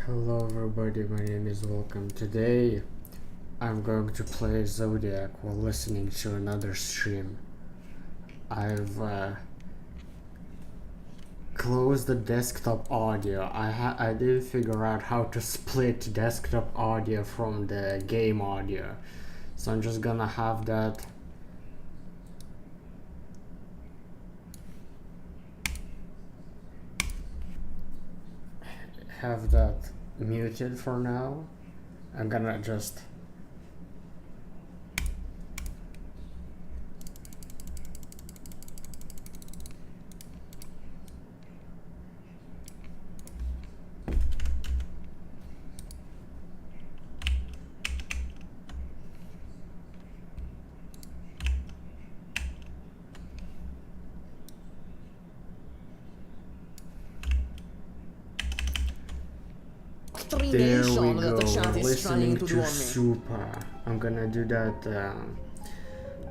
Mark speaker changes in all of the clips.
Speaker 1: Hello everybody, my name is Welcome. Today I'm going to play Zodiac while listening to another stream. I've closed the desktop audio. I didn't figure out how to split desktop audio from the game audio. So I'm just gonna have that muted for now. I'm gonna just there we go, listening to Super. I'm gonna do that,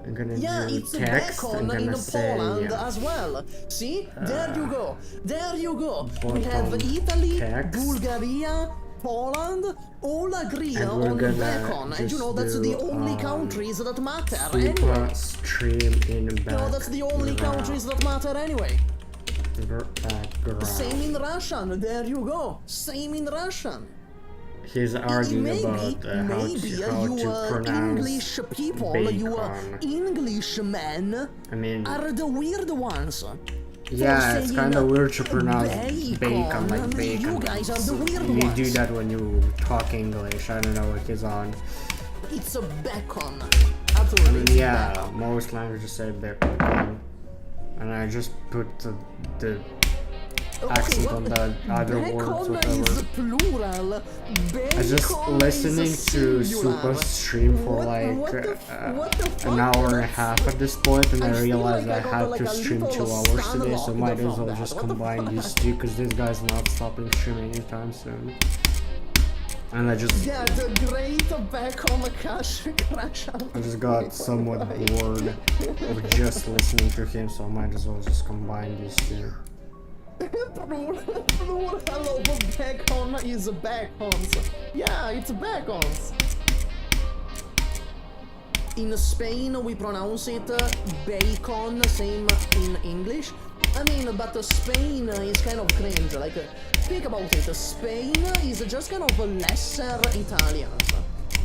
Speaker 1: I'm gonna do text, I'm gonna say
Speaker 2: as well. See, there you go, we have
Speaker 1: bottom
Speaker 2: Italy,
Speaker 1: text.
Speaker 2: Bulgaria, Poland, all agree on bacon, and you know that's the only countries that matter anyway.
Speaker 1: Stream in background.
Speaker 2: You know that's the only countries that matter anyway. Same in Russian, there you go, same in Russian.
Speaker 1: He's arguing about how to pronounce
Speaker 2: English people,
Speaker 1: bacon.
Speaker 2: you Englishmen are the weird ones.
Speaker 1: Yeah, it's kind of weird to pronounce bacon like bacon.
Speaker 2: You guys are the weird
Speaker 1: You
Speaker 2: ones.
Speaker 1: do that when you talk English. I don't know what is on.
Speaker 2: It's a bacon. Absolutely.
Speaker 1: I mean, yeah, most languages say bacon. And I just put the accent on the other words, whatever.
Speaker 2: Is plural.
Speaker 1: I just listening to Super stream for like an hour and a half at this point, and I realized I had to stream 2 hours today, so might as well just combine these two, because this guy's not stopping streaming anytime soon. And I just I just got somewhat bored of just listening to him, so I might as well just combine these two.
Speaker 2: Plural of bacon is bacons. Yeah, it's bacons. In Spain we pronounce it bacon, same in English. I mean, but Spain is kind of cringe. Like, think about it. Spain is just kind of lesser Italians.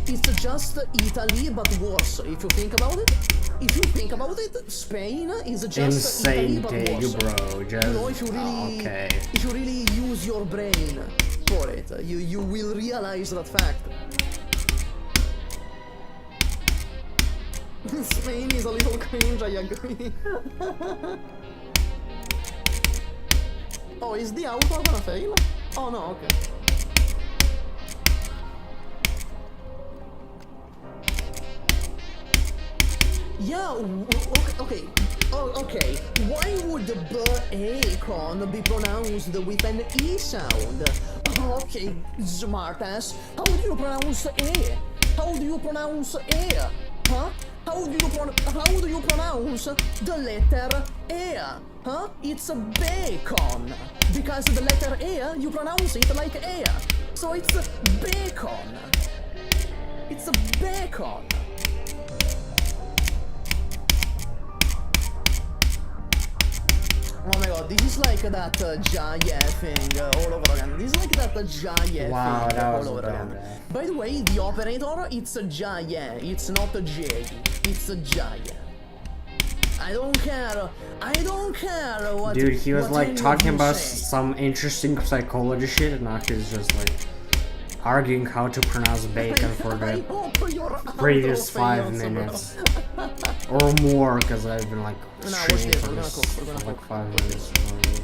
Speaker 2: It's just Italy, but worse. If you think about it. If you think about it, Spain is just
Speaker 1: insane
Speaker 2: Italy, but worse.
Speaker 1: You bro. Just
Speaker 2: you know, if you really use your brain for it, you will realize that fact. Spain is a little cringe, I agree. Oh, is the auto gonna fail? Oh no, okay. Yeah, okay. Oh, okay. Why would bacon be pronounced with an E sound? Okay, smartass. How do you pronounce E? How do you pronounce E? Huh? How do you pronounce the letter E? Huh? It's a bacon. Because the letter E, you pronounce it like E. So it's bacon. It's a bacon. Oh my god, this is like that Jaya thing all over again. This is like that Jaya thing all over again. By the way, the operator, it's a Jaya. It's not a J. It's a Jaya. I don't care what.
Speaker 1: Dude, he was like talking about some interesting psychology shit, and now he's just like arguing how to pronounce bacon for the previous 5 minutes or more, because I've been like streaming for like 5 minutes already.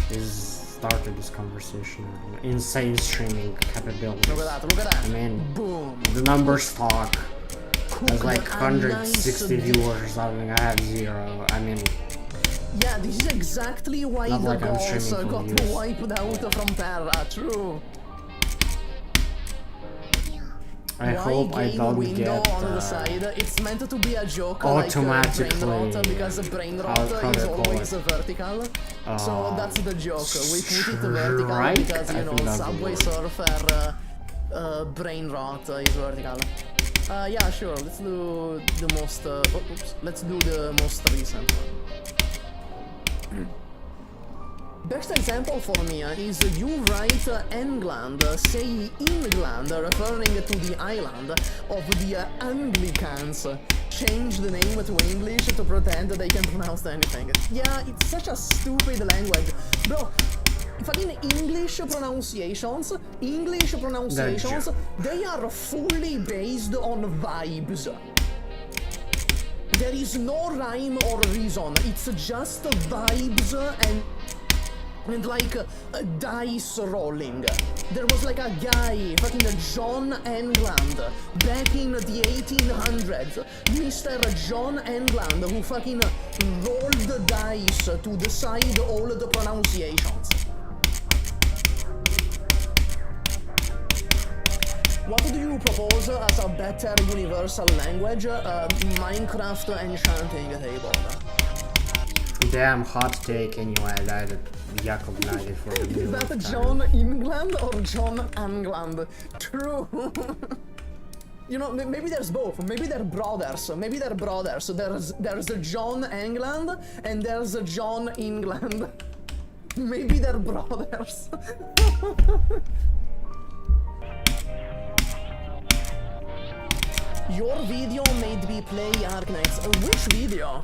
Speaker 1: He's started this conversation. Insane streaming capabilities.
Speaker 2: Look at that.
Speaker 1: I mean,
Speaker 2: boom.
Speaker 1: The numbers talk. There's like 160 viewers. I mean, I have 0. I mean,
Speaker 2: yeah, this is exactly why the goals got wiped out from Terra. True.
Speaker 1: I hope I don't
Speaker 2: window
Speaker 1: get
Speaker 2: on the side. It's meant to be a joke
Speaker 1: automatically.
Speaker 2: like brain rot, because brain rot is always vertical. So that's the joke. We put it vertical because, you know, Subway Surfer brain rot is vertical. Yeah, sure. Let's do the most. Let's do the most recent one. Best example for me is you write England, say England, referring to the island of the Anglicans. Change the name to English to pretend they can pronounce anything. Yeah, it's such a stupid language. Bro, fucking English pronunciations, they are fully based on vibes. There is no rhyme or reason, it's just vibes and like dice rolling. There was like a guy, fucking John England, back in the 1800s. Mr. John England, who fucking rolled the dice to decide all the pronunciations. What do you propose as a better universal language? Minecraft enchanting table.
Speaker 1: Damn hot take anyway, I added Jakob Knight for the
Speaker 2: Is that John England or John England? True. You know, maybe there's both. Maybe they're brothers. There's John England and there's John England. Maybe they're brothers. Your video made me play Arknights. Which video?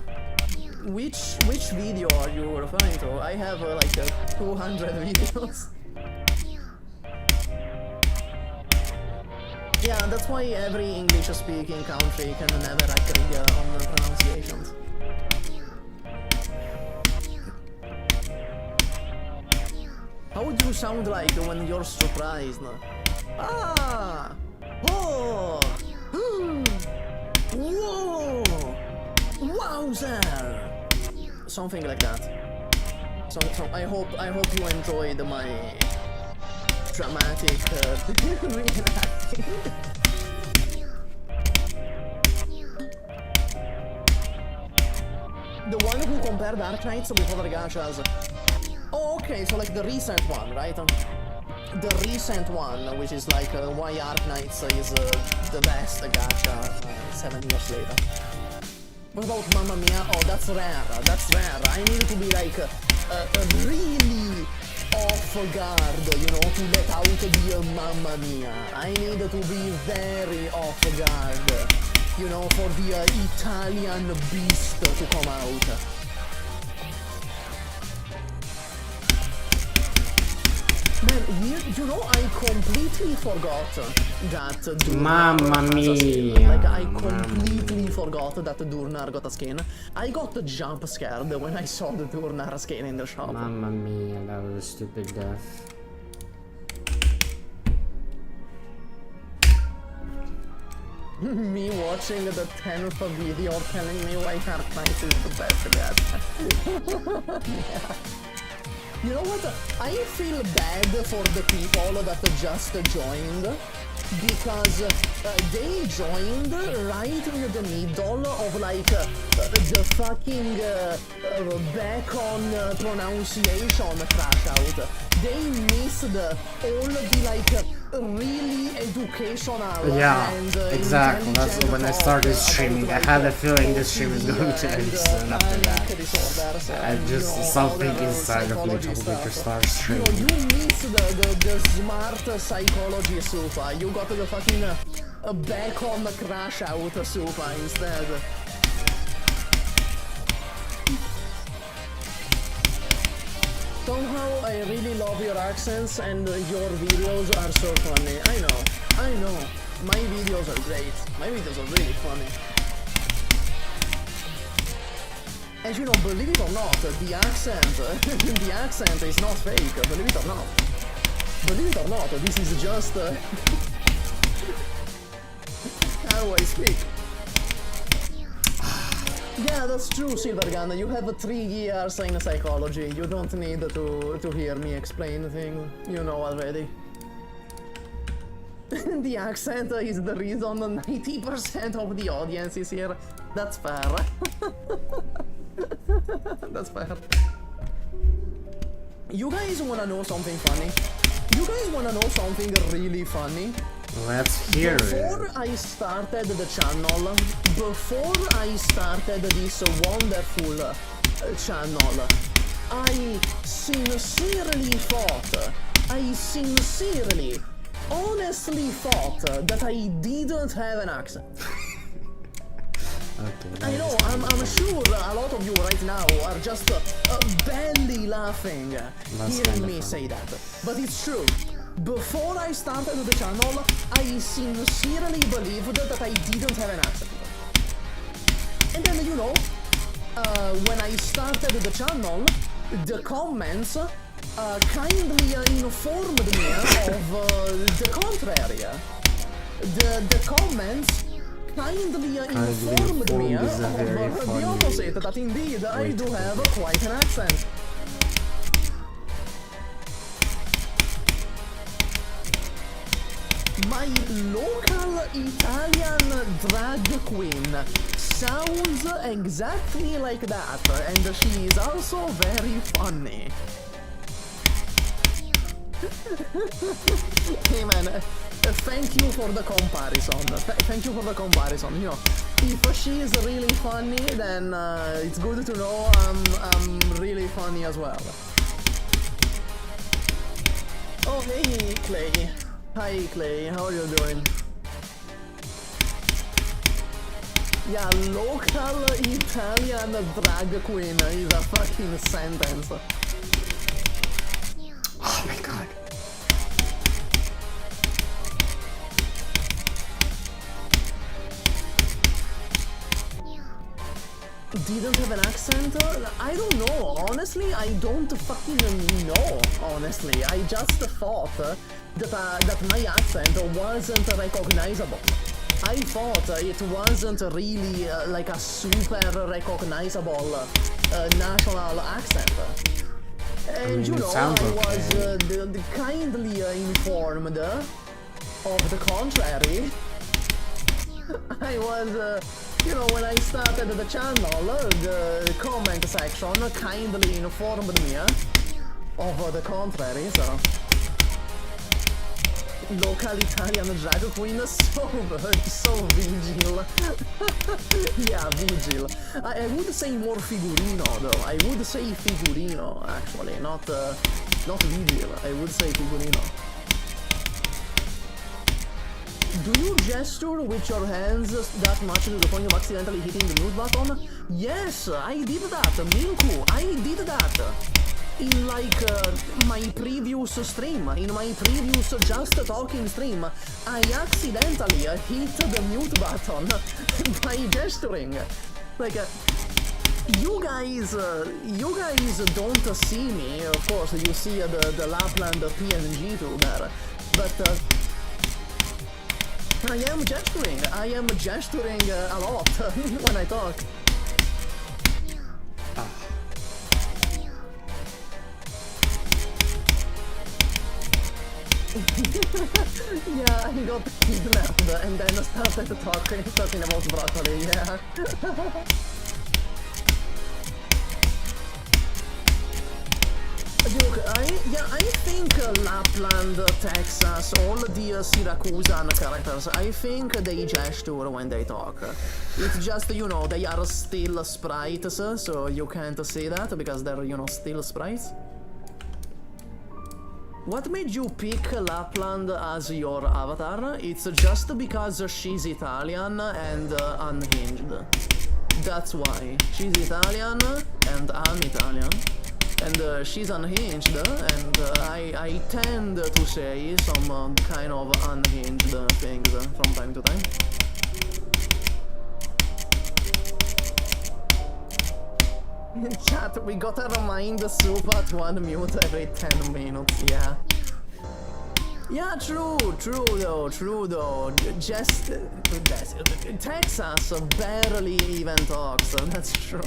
Speaker 2: Which video are you referring to? I have like 200 videos. Yeah, that's why every English-speaking country can never agree on the pronunciations. How would you sound like when you're surprised? Ah! Oh! Whoa! Wowzer! Something like that. So I hope you enjoyed my dramatic reenacting. The one who compared Dark Knights with other gachas. Oh, okay, so like the recent one, right? The recent one, which is like why Dark Knights is the best gacha 7 years later. What about Mamma Mia? Oh, that's rare. I need to be like really off guard, you know, to let out the Mamma Mia. I need to be very off guard, you know, for the Italian beast to come out. Man, you know, I completely forgot that Durnar
Speaker 1: Mamma mia!
Speaker 2: Like, I completely forgot that Durnar got a skin. I got jump scared when I saw the Durnar skin in the shop.
Speaker 1: Mamma mia, that was a stupid death.
Speaker 2: Me watching the 10th video telling me why Dark Knight is the best guy. Yeah. You know what? I feel bad for the people that just joined, because they joined right in the middle of like the fucking back on pronunciation crash out. They missed all the like really educational and
Speaker 1: exactly. That's when I started streaming. I had a feeling this stream is going to end soon after that. I just something inside of me told me to start streaming.
Speaker 2: You missed the smart psychology super. You got the fucking back on the crash out super instead. Somehow I really love your accents and your videos are so funny. I know. My videos are great. My videos are really funny. As you know, believe it or not, the accent is not fake. Believe it or not. This is just how I speak. Yeah, that's true, Silvergun. You have 3 years in psychology. You don't need to hear me explain things. You know already. The accent is the reason 90% of the audience is here. That's fair. That's fair. You guys wanna know something funny? You guys wanna know something really funny?
Speaker 1: Let's hear
Speaker 2: Before
Speaker 1: it.
Speaker 2: I started the channel, before I started this wonderful channel, I sincerely thought, honestly thought that I didn't have an accent.
Speaker 1: Okay.
Speaker 2: I know, I'm sure a lot of you right now are just barely laughing hearing me say that. But it's true. Before I started the channel, I sincerely believed that I didn't have an accent. And then, you know, when I started the channel, the comments kindly informed me of the contrary. The comments kindly informed me of the opposite, that indeed I do have quite an accent. My local Italian drag queen sounds exactly like that, and she is also very funny. Hey man, thank you for the comparison. Thank you for the comparison. You know, if she is really funny, then it's good to know I'm really funny as well. Oh hey Clay. Hi Clay, how are you doing? Yeah, local Italian drag queen is a fucking sentence.
Speaker 1: Oh my god.
Speaker 2: Didn't have an accent? I don't know. Honestly, I don't fucking know. Honestly, I just thought that my accent wasn't recognizable. I thought it wasn't really like a super recognizable national accent. And you know, I was kindly informed of the contrary. I was, you know, when I started the channel, the comment section kindly informed me of the contrary, so... Local Italian drag queen, so vigil. Yeah, vigil. I would say more figurino, though. I would say figurino, actually, not vigil. I would say figurino. Do you gesture with your hands that much to the point of accidentally hitting the mute button? Yes, I did that. Minku, I did that. In like my previous stream, in my previous Just Talking stream, I accidentally hit the mute button by gesturing. Like, you guys don't see me. Of course, you see the Lapland PNG too there, but I am gesturing. I am gesturing a lot when I talk. Yeah, I got kidnapped and then started talking about broccoli, yeah. Look, I think Lapland, Texas, all the Syracusan characters, I think they gesture when they talk. It's just, you know, they are still sprites, so you can't see that because they're, you know, still sprites. What made you pick Lapland as your avatar? It's just because she's Italian and unhinged. That's why. She's Italian and I'm Italian. And she's unhinged, and I tend to say some kind of unhinged things from time to time. Chat, we gotta remind the soup at 1 mute every 10 minutes, yeah. Yeah, true though. Just... Texas barely even talks, that's true.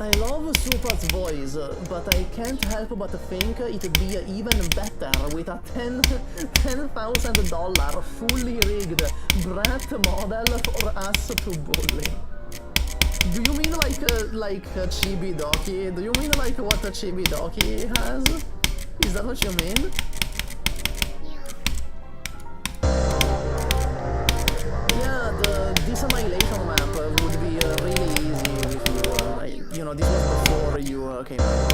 Speaker 2: I love Super's voice, but I can't help but think it'd be even better with a $10,000 fully rigged brat model for us to bully. Do you mean like Chibi Doki? Do you mean like what a Chibi Doki has? Is that what you mean? Yeah, this annihilation map would be really easy if you know, this was before you came out.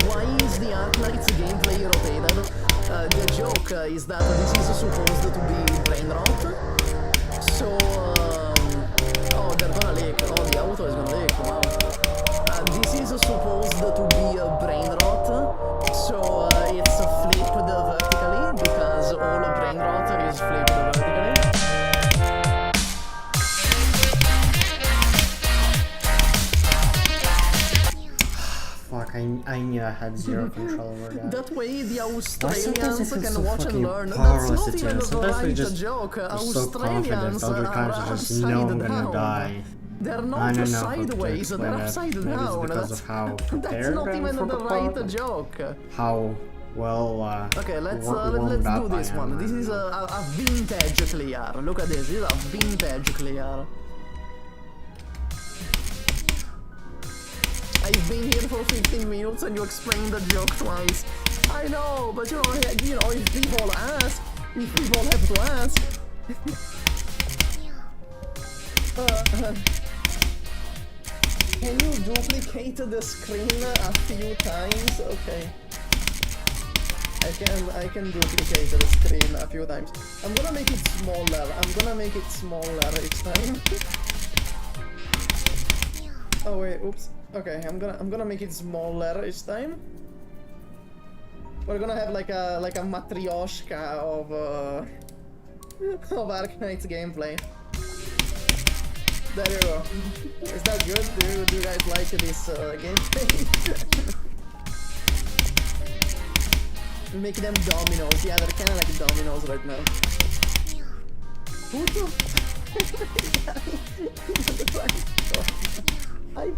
Speaker 2: Why is the Arknight's gameplay rotated? The joke is that this is supposed to be brain rot. So, oh, they're gonna leak. Oh, the auto is gonna leak. Wow. This is supposed to be a brain rot. So, it's flipped vertically because all brain rot is flipped vertically.
Speaker 1: Fuck, I knew I had zero control over that.
Speaker 2: That way the Australians can
Speaker 1: so
Speaker 2: watch and learn. That's
Speaker 1: powerless
Speaker 2: not even the right
Speaker 1: just
Speaker 2: joke.
Speaker 1: so
Speaker 2: Australians
Speaker 1: confident, other
Speaker 2: are
Speaker 1: countries just know I'm
Speaker 2: upside
Speaker 1: gonna
Speaker 2: down.
Speaker 1: die.
Speaker 2: They're
Speaker 1: I
Speaker 2: not
Speaker 1: don't know how to
Speaker 2: sideways, they're
Speaker 1: explain
Speaker 2: upside
Speaker 1: that. Maybe it's
Speaker 2: down.
Speaker 1: because of how
Speaker 2: That's
Speaker 1: prepared
Speaker 2: not
Speaker 1: I am
Speaker 2: even
Speaker 1: for
Speaker 2: the
Speaker 1: the
Speaker 2: right
Speaker 1: part.
Speaker 2: joke.
Speaker 1: How well
Speaker 2: Okay, let's
Speaker 1: warmed
Speaker 2: do
Speaker 1: up I
Speaker 2: this
Speaker 1: am.
Speaker 2: one. This is a vintage clear. Look at this. This is a vintage clear. I've been here for 15 minutes and you explained the joke twice. I know, but you know, if people ask, if people have to ask. Can you duplicate the screen a few times? Okay. I can duplicate the screen a few times. I'm gonna make it smaller. I'm gonna make it smaller each time. Oh wait, oops. Okay, I'm gonna make it smaller each time. We're gonna have like a matryoshka of Arknight's gameplay. There you go. Is that good? Do you guys like this gameplay? Make them dominoes. Yeah, they're kinda like dominoes right now. Who the I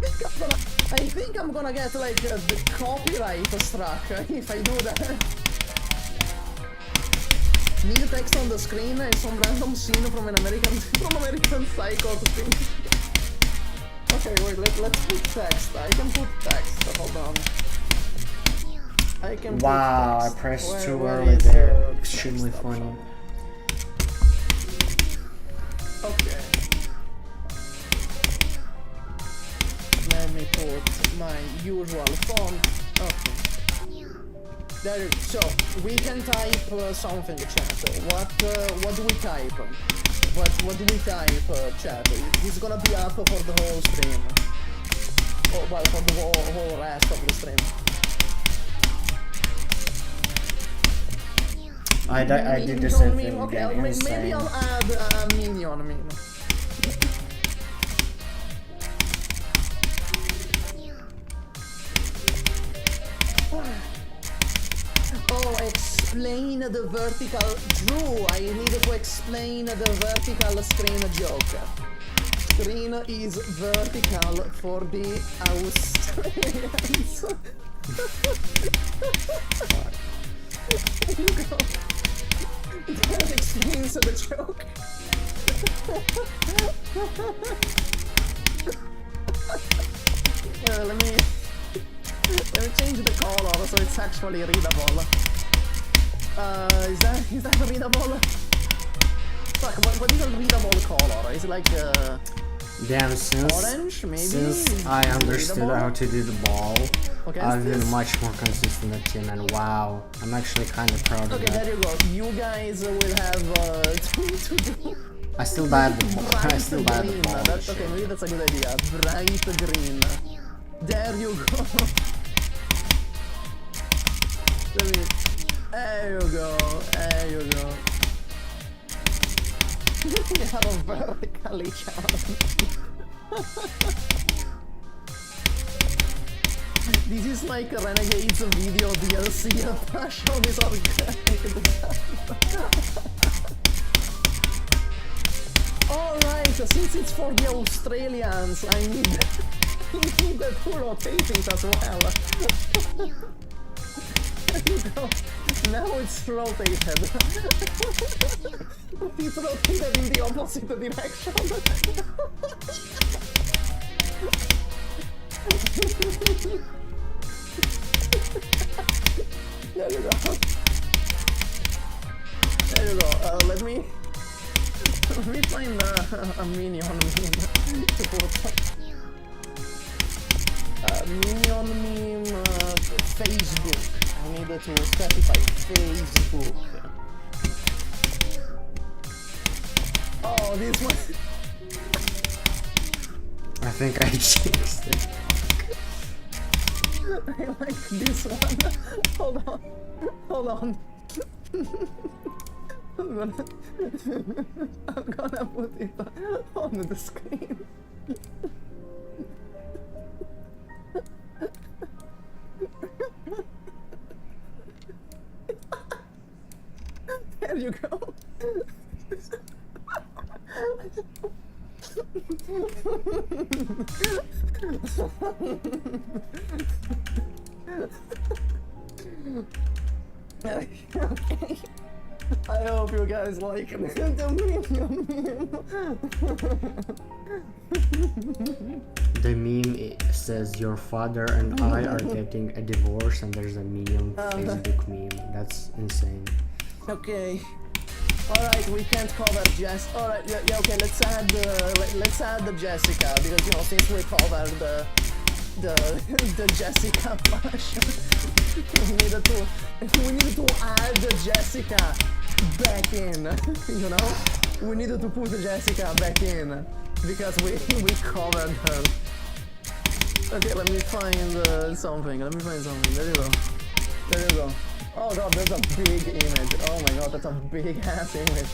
Speaker 2: think I'm gonna get like the copyright struck if I do that. Need text on the screen and some random scene from American Psycho thing. Okay, wait, let's put text. I can put text. Hold on. I can
Speaker 1: wow,
Speaker 2: put
Speaker 1: I
Speaker 2: text.
Speaker 1: pressed too
Speaker 2: Where
Speaker 1: early
Speaker 2: is,
Speaker 1: there.
Speaker 2: text
Speaker 1: Extremely
Speaker 2: option?
Speaker 1: funny.
Speaker 2: Okay. Let me put my usual font. Okay. There you go. So we can type something, chat. What do we type? What do we type, chat? It's gonna be up for the whole stream. Oh, well, for the whole rest of the stream.
Speaker 1: I did the same thing
Speaker 2: Okay,
Speaker 1: again. Insane.
Speaker 2: maybe I'll add a minion meme. Oh, explain the vertical... Drew, I need to explain the vertical screen joke. Screen is vertical for the Australians. There you go. That explains the joke. Let me change the color so it's actually readable. Is that readable? Fuck, what is a readable color? Is it like
Speaker 1: Damn,
Speaker 2: orange, maybe?
Speaker 1: Since I understood
Speaker 2: readable?
Speaker 1: how to do the ball,
Speaker 2: Okay,
Speaker 1: I've been
Speaker 2: this-
Speaker 1: much more consistent than Tim, and wow, I'm actually kind of proud of
Speaker 2: Okay,
Speaker 1: that.
Speaker 2: there you go. You guys will have to do
Speaker 1: I still died the ball. I
Speaker 2: bright
Speaker 1: still died the
Speaker 2: green.
Speaker 1: ball.
Speaker 2: That's, okay, maybe that's a good idea. Bright green. There you go. There you go. There you go. You have a vertically challenge. This is like a Renegade's video DLC. Show this organic design. Alright, since it's for the Australians, I need to rotate it as well. There you go. Now it's rotated. It's rotated in the opposite direction. There you go. There you go. Let me find a minion meme to put. Minion meme Facebook. I need to specify Facebook. Oh, this one.
Speaker 1: I think I changed it.
Speaker 2: I like this one. Hold on. I'm gonna put it on the screen. There you go. Okay. I hope you guys like the
Speaker 1: The meme says your father and I are getting a divorce, and there's a minion Facebook meme. That's insane.
Speaker 2: Okay. Alright, we can't cover Jess. Alright, yeah, okay, let's add the Jessica, because, you know, since we covered the Jessica flash, we needed to add Jessica back in, you know? We needed to put Jessica back in, because we covered her. Okay, let me find something. There you go. Oh god, that's a big image. Oh my god, that's a big ass image.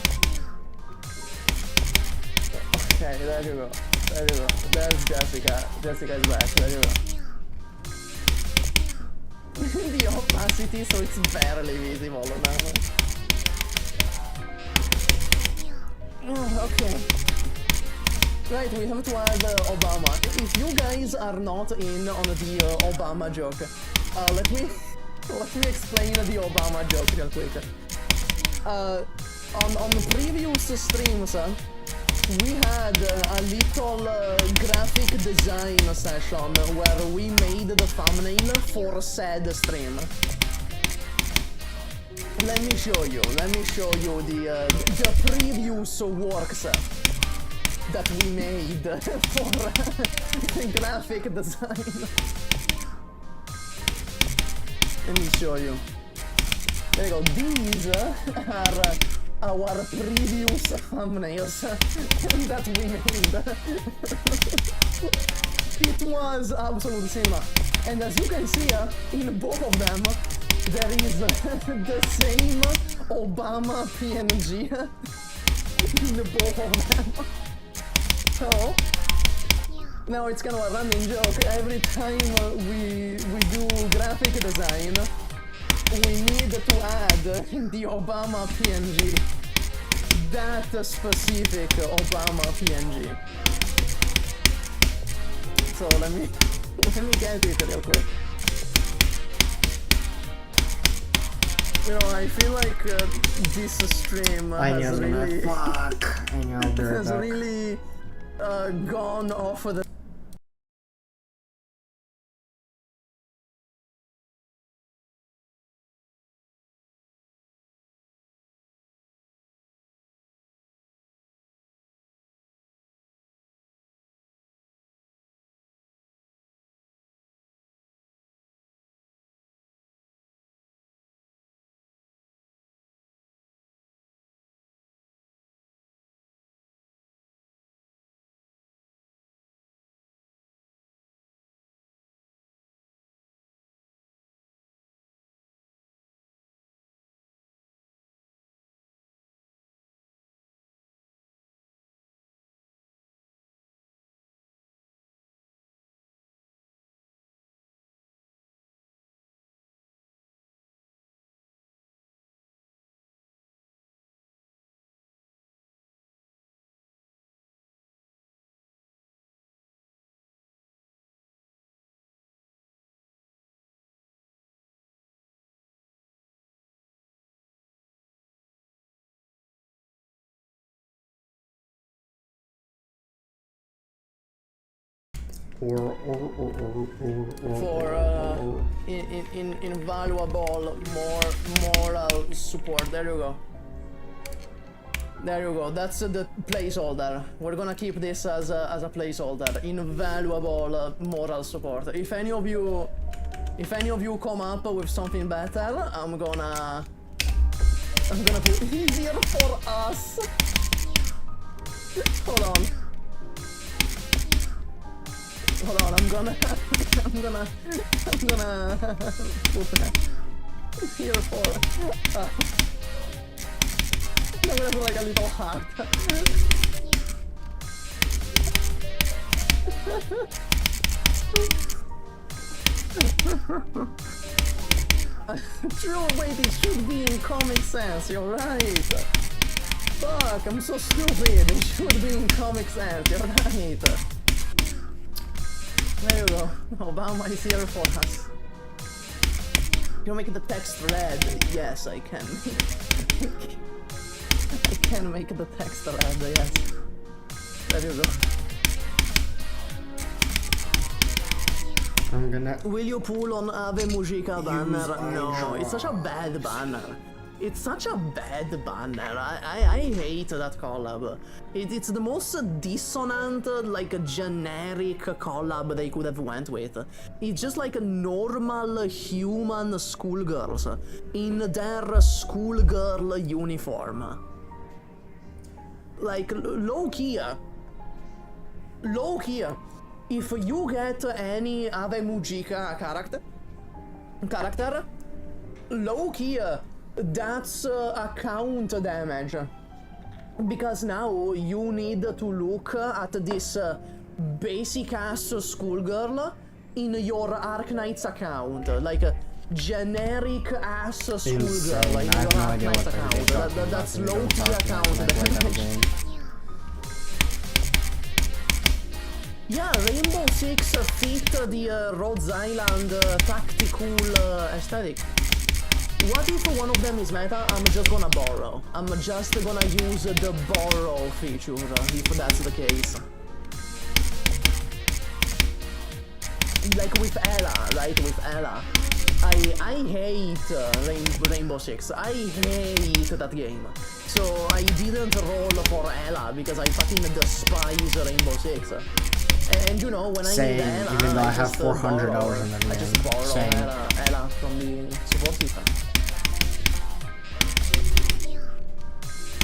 Speaker 2: Okay, there you go. There's Jessica. Jessica's back. There you go. The opacity, so it's barely visible now. Okay. Right, we have to add Obama. If you guys are not in on the Obama joke, let me explain the Obama joke real quick. On the previous streams, we had a little graphic design session where we made the thumbnail for said stream. Let me show you the previous works that we made for graphic design. Let me show you. There you go. These are our previous thumbnails that we made. It was absolute cinema. And as you can see, in both of them, there is the same Obama PNG in both of them. So, now it's kind of a running joke. Every time we do graphic design, we need to add the Obama PNG. That specific Obama PNG. So let me get it real quick. You know, I feel like this stream has really gone off the For invaluable moral support. There you go. There you go. That's the placeholder. We're gonna keep this as a placeholder. Invaluable moral support. If any of you come up with something better, I'm gonna put easier for us. Hold on. I'm gonna put here for I'm gonna put like a little heart. True, wait, it should be in Comic Sans, you're right. Fuck, I'm so stupid, it should be in Comic Sans, you're right. There you go, Obama is here for us. Can you make the text red? Yes, I can. I can make the text red, yes. There you go.
Speaker 1: I'm gonna...
Speaker 2: Will you pull on Ave Mujica banner? No, it's such a bad banner. It's such a bad banner. I hate that collab. It's the most dissonant, like, generic collab they could have went with. It's just like normal human schoolgirls in their schoolgirl uniform. Like, low-key, if you get any Ave Mujica character, low-key, that's account damage. Because now you need to look at this basic-ass schoolgirl in your Arknights account. Like, generic-ass schoolgirl in your Arknights account. That's low-key account damage. Yeah, Rainbow Six fit the Rhodes Island tactical aesthetic. What if one of them is meta? I'm just gonna borrow. I'm just gonna use the borrow feature, if that's the case. Like with Ella, right? With Ella. I hate Rainbow Six. I hate that game. So I didn't roll for Ella because I fucking despise Rainbow Six. And you know, when I need Ella,
Speaker 1: even though I have $400 in the game.
Speaker 2: I just borrow Ella from the support system.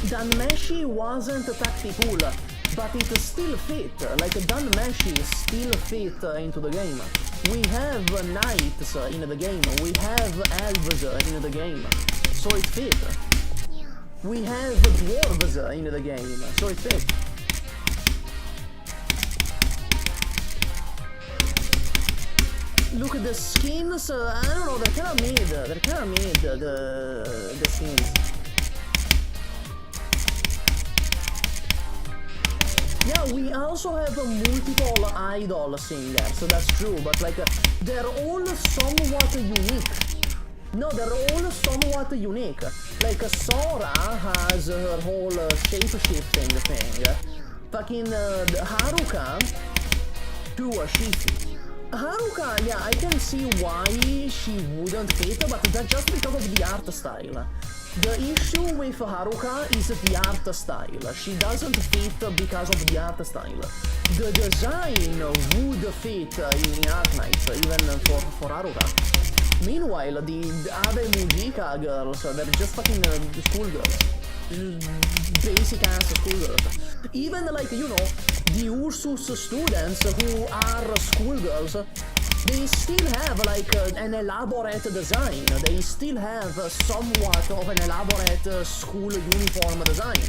Speaker 2: Danmeshi wasn't tactical, but it still fit. Like, Danmeshi still fit into the game. We have knights in the game. We have elves in the game. So it fit. We have dwarves in the game. So it fit. Look at the skins. I don't know. They're kind of mid. The skins. Yeah, we also have multiple idol singers, so that's true, but like, they're all somewhat unique. No, they're all somewhat unique. Like, Sora has her whole shape-shifting thing. Fucking Haruka to a Shifu. Haruka, yeah, I can see why she wouldn't fit, but that's just because of the art style. The issue with Haruka is the art style. She doesn't fit because of the art style. The design would fit in Arknights, even for Haruka. Meanwhile, the Ave Mujica girls, they're just fucking schoolgirls. Basic-ass schoolgirls. Even, like, you know, the Ursus students who are schoolgirls, they still have, like, an elaborate design. They still have somewhat of an elaborate school uniform design.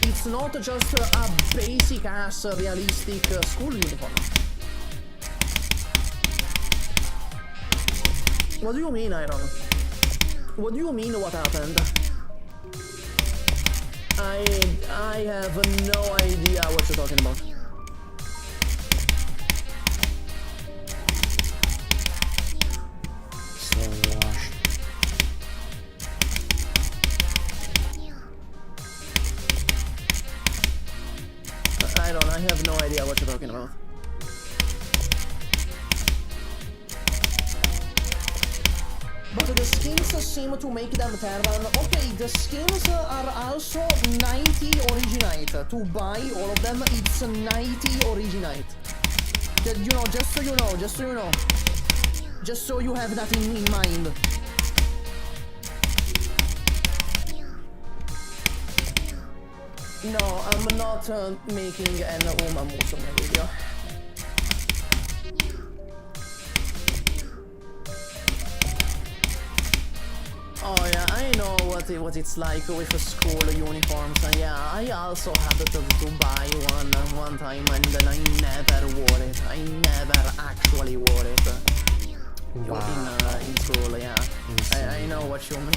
Speaker 2: It's not just a basic-ass realistic school uniform. What do you mean, Iron? What do you mean, what happened? I have no idea what you're talking about. I have no idea what you're talking about. but the skins seem to make them Terran. Okay, the skins are also 90 Originite. To buy all of them, it's 90 Originite. You know, just so you know, just so you know. Just so you have that in mind. No, I'm not making an Uma Musume video. Oh yeah, I know what it's like with school uniforms. And yeah, I also had to buy one time, and then I never wore it. I never actually wore it.
Speaker 1: Wow.
Speaker 2: In school, yeah. I know what you mean.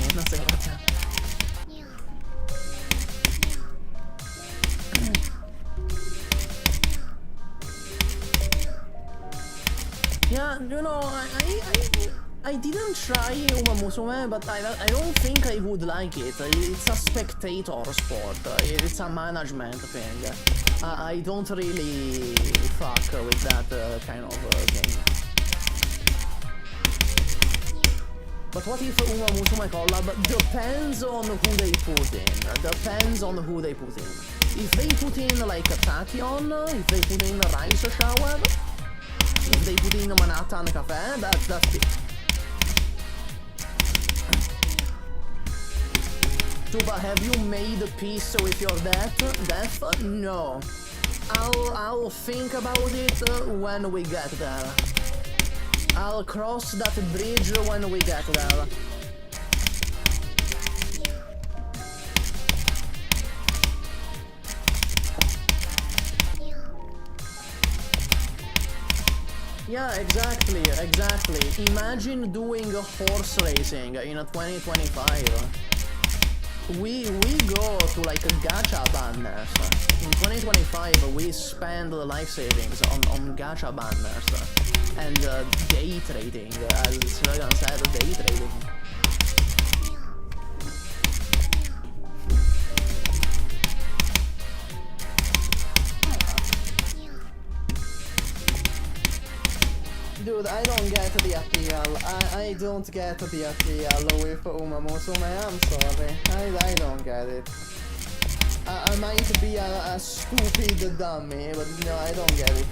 Speaker 2: Yeah, you know, I didn't try Uma Musume, but I don't think I would like it. It's a spectator sport. It's a management thing. I don't really fuck with that kind of game. But what if Uma Musume collab? Depends on who they put in. Depends on who they put in. If they put in like a Tachyon, if they put in a Rice Shower, if they put in Manhattan Cafe, that's it. Tuba, have you made peace with your death? No. I'll think about it when we get there. I'll cross that bridge when we get there. Yeah, exactly. Imagine doing horse racing in 2025. We go to like a gacha banners. In 2025 we spend the life savings on gacha banners and day trading, as Sergan said, day trading. Dude, I don't get the appeal. I don't get the appeal with Uma Musume. I'm sorry. I don't get it. I might be a stupid dummy, but no, I don't get it.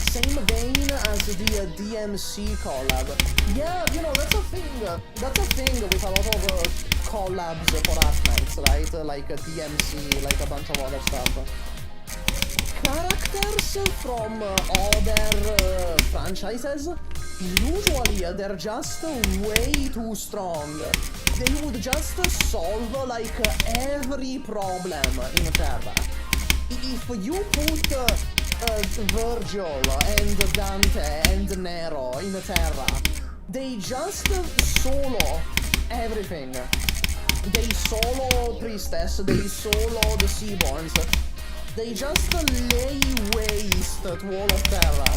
Speaker 2: Same vein as the DMC collab. Yeah, you know, that's a thing. That's a thing with a lot of collabs for Arknights, right? Like a DMC, like a bunch of other stuff. Characters from other franchises, usually they're just way too strong. They would just solve like every problem in Terra. If you put Virgil and Dante and Nero in Terra, they just solo everything. They solo Priestess, they solo the Seaborns. They just lay waste to all of Terra.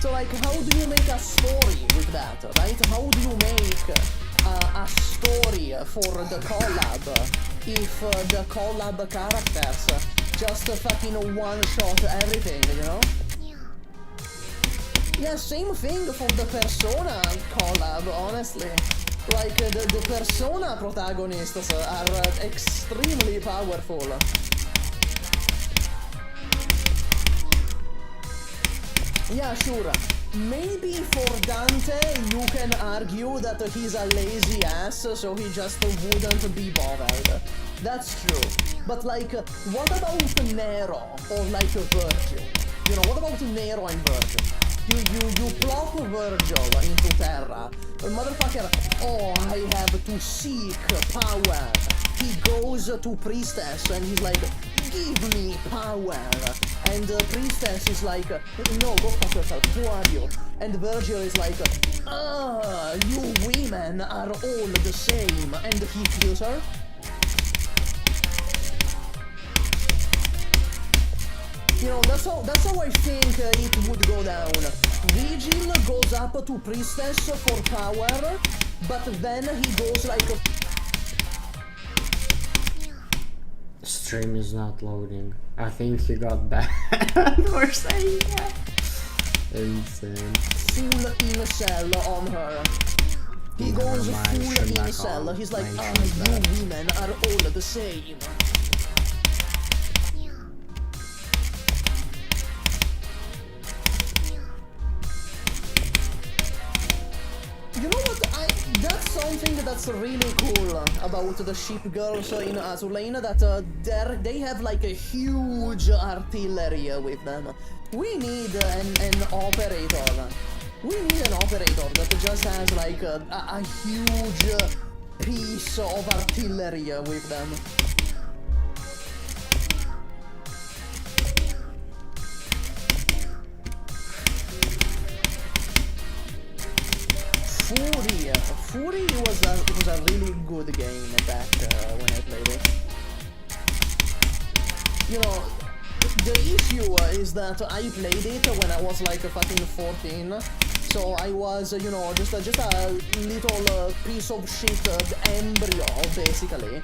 Speaker 2: So like, how do you make a story with that, right? How do you make a story for the collab if the collab characters just fucking one-shot everything, you know? Yeah, same thing for the Persona collab, honestly. Like, the Persona protagonists are extremely powerful. Yeah, sure. Maybe for Dante, you can argue that he's a lazy ass, so he just wouldn't be bothered. That's true. But like, what about Nero or like Virgil? You know, what about Nero and Virgil? You plop Virgil into Terra. Motherfucker, oh, I have to seek power. He goes to Priestess and he's like, give me power. And Priestess is like, no, go fuck yourself, who are you? And Virgil is like, you women are all the same. And he kills her. You know, that's how I think it would go down. Vigil goes up to Priestess for power, but then he goes like...
Speaker 1: Stream is not loading. I think he got banned for saying that. Insane.
Speaker 2: Full incel on her. He goes full incel. He's like, you women are all the same. You know what? That's something that's really cool about the ship girls in Azulane, that they have like a huge artillery with them. We need an operator. We need an operator that just has like a huge piece of artillery with them. Fury was a really good game back when I played it. You know, the issue is that I played it when I was like fucking 14, so I was, you know, just a little piece of shit embryo basically,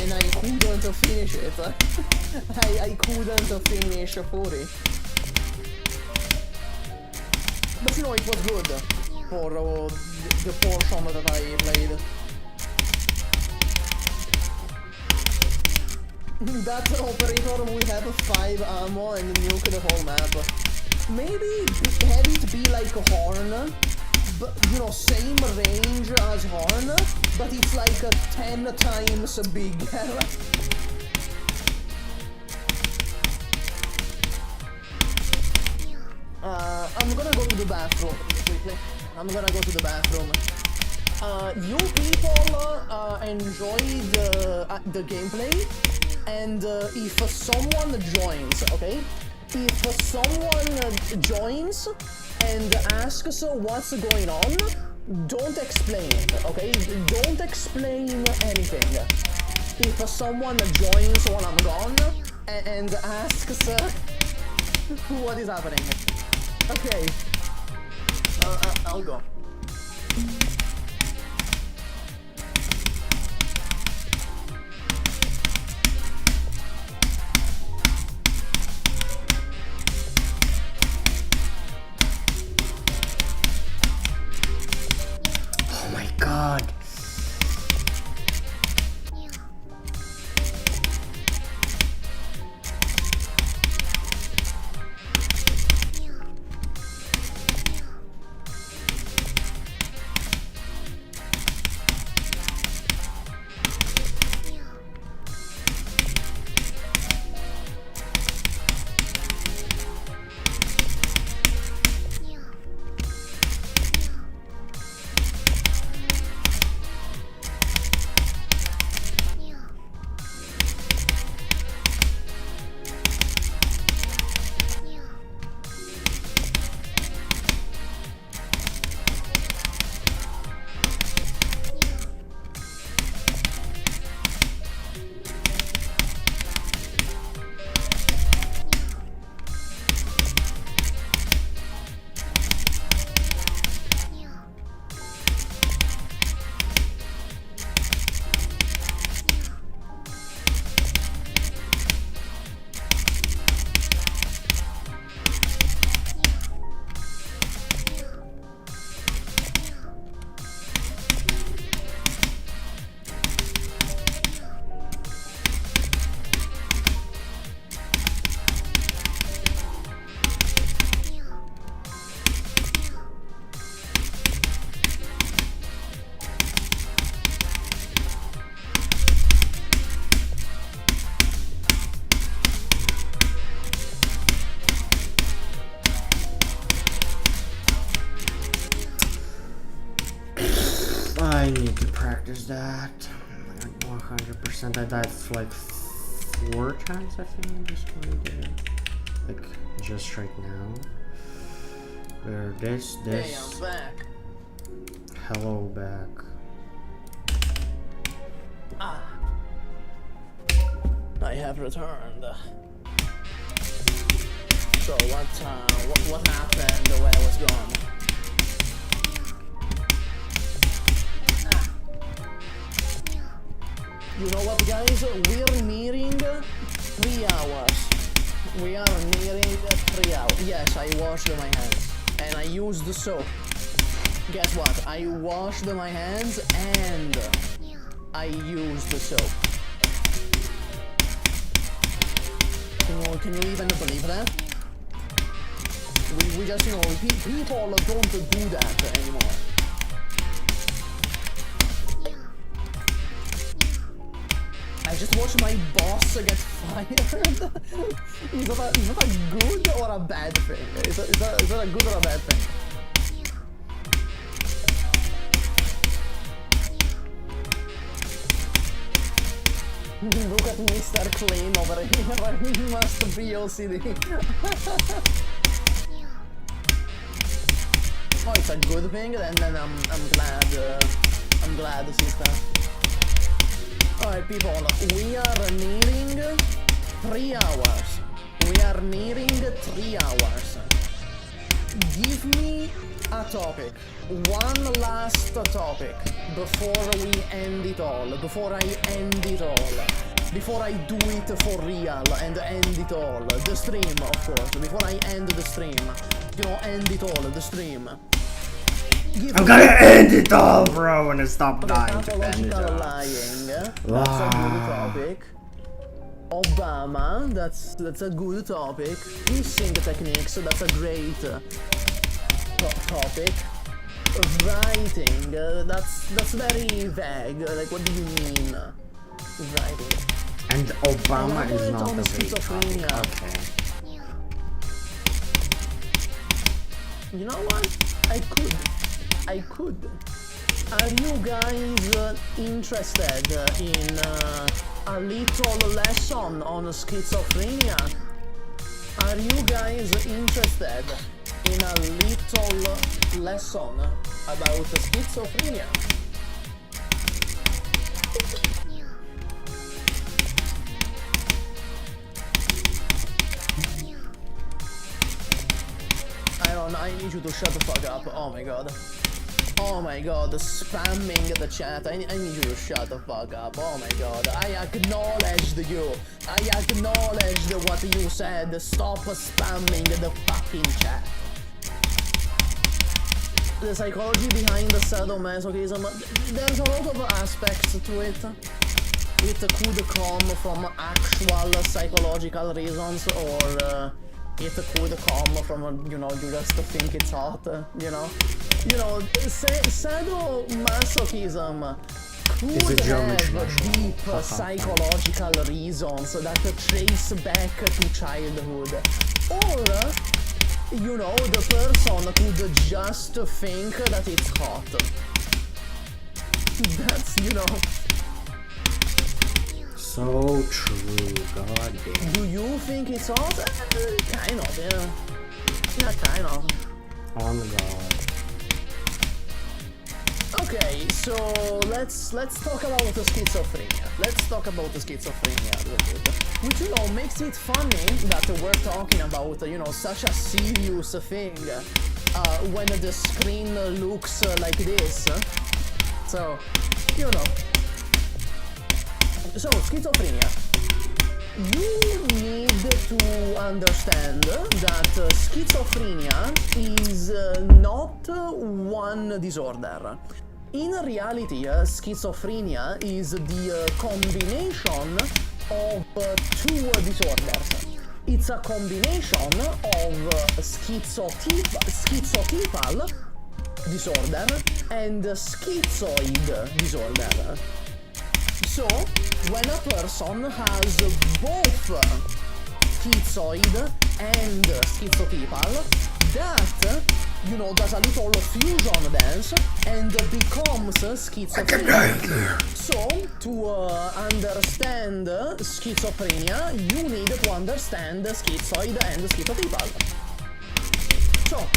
Speaker 2: and I couldn't finish it. I couldn't finish Fury, but you know it was good for the portion that I played. That operator will have 5 ammo and nuke the whole map. Maybe have it be like a Horn, but you know, same range as Horn, but it's like 10 times bigger. I'm gonna go to the bathroom quickly. I'm gonna go to the bathroom. You people enjoy the gameplay, and if someone joins, okay? If someone joins and asks what's going on, don't explain it, okay? Don't explain anything. If someone joins while I'm gone and asks what is happening, okay, I'll go.
Speaker 1: Oh my god. I need to practice that. 100%. I died like 4 times, I think. Just one day. Like, just right now. Where this.
Speaker 2: Hey, I'm back.
Speaker 1: Hello, back.
Speaker 2: I have returned. So what happened when I was gone? You know what, guys? We're nearing 3 hours. We are nearing 3 hours. Yes, I washed my hands. And I used the soap. Guess what? I washed my hands and I used the soap. Can you even believe that? We just, you know, people don't do that anymore. I just watched my boss get fired. Is that a good or a bad thing? Is that a good or a bad thing? Look at Mr. Clean over here. He must be OCD. Oh, it's a good thing. Then I'm glad, sister. Alright, people, we are nearing 3 hours. We are nearing 3 hours. Give me a topic. One last topic before we end it all. Before I end it all. Before I do it for real and end it all. The stream, of course. Before I end the stream. You know, end it all, the stream.
Speaker 1: I'm gonna end it all, bro, when I stop dying to end it all.
Speaker 2: Lying. That's a good topic. Obama, that's a good topic. Missing techniques, that's a great topic. Writing, that's very vague. Like, what do you mean? Writing.
Speaker 1: And Obama is not the vague topic. Okay.
Speaker 2: You know what? I could. Are you guys interested in a little lesson on schizophrenia? Are you guys interested in a little lesson about schizophrenia? I need you to shut the fuck up. Oh my god. Oh my god, spamming the chat. I need you to shut the fuck up. Oh my god. I acknowledged you. I acknowledged what you said. Stop spamming the fucking chat. The psychology behind the sadomasochism, there's a lot of aspects to it. It could come from actual psychological reasons, or it could come from, you know, you just think it's hot, you know? You know, sadomasochism could have deep psychological reasons that trace back to childhood. Or, you know, the person could just think that it's hot. That's, you know...
Speaker 1: So true, god damn.
Speaker 2: Do you think it's hot? Kind of, yeah. Yeah, kind of.
Speaker 1: On god.
Speaker 2: Okay, so let's talk about the schizophrenia. Let's talk about the schizophrenia a little bit. Which, you know, makes it funny that we're talking about, you know, such a serious thing when the screen looks like this. So, you know. So, schizophrenia. You need to understand that schizophrenia is not one disorder. In reality, schizophrenia is the combination of two disorders. It's a combination of schizotypal disorder and schizoid disorder. So, when a person has both schizoid and schizotypal, that, you know, does a little fusion dance and becomes schizophrenia. So, to understand schizophrenia, you need to understand schizoid and schizotypal. So,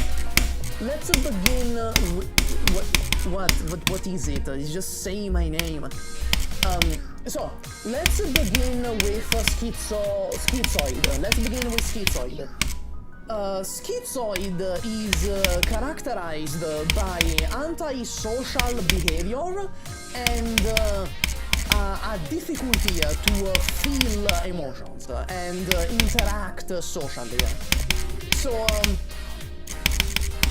Speaker 2: let's begin with what is it? Just say my name. So, let's begin with schizoid. Let's begin with schizoid. Schizoid is characterized by antisocial behavior and a difficulty to feel emotions and interact socially. So,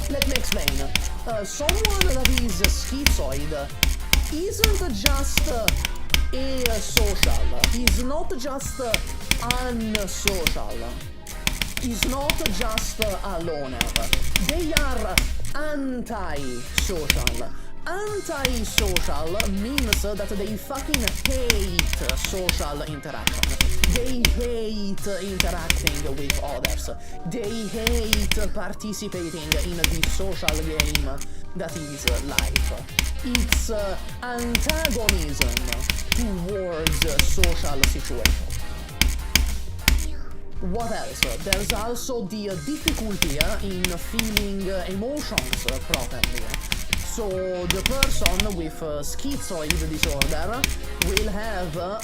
Speaker 2: let me explain. Someone that is schizoid isn't just asocial, is not just unsocial, is not just a loner. They are anti-social. Anti-social means that they fucking hate social interaction. They hate interacting with others. They hate participating in the social game that is life. It's antagonism towards social situations. What else? There's also the difficulty in feeling emotions properly. So the person with schizoid disorder will have a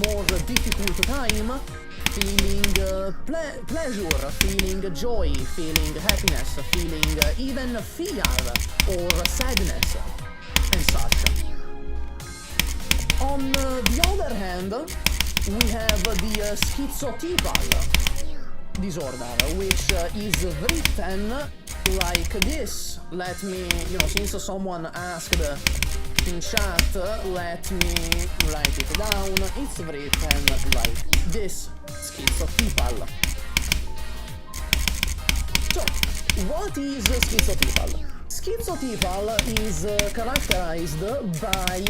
Speaker 2: more difficult time feeling pleasure, feeling joy, feeling happiness, feeling even fear or sadness and such. On the other hand, we have the schizotypal disorder, which is written like this. Let me, since someone asked in chat, let me write it down. It's written like this, schizotypal. So, what is schizotypal? Schizotypal is characterized by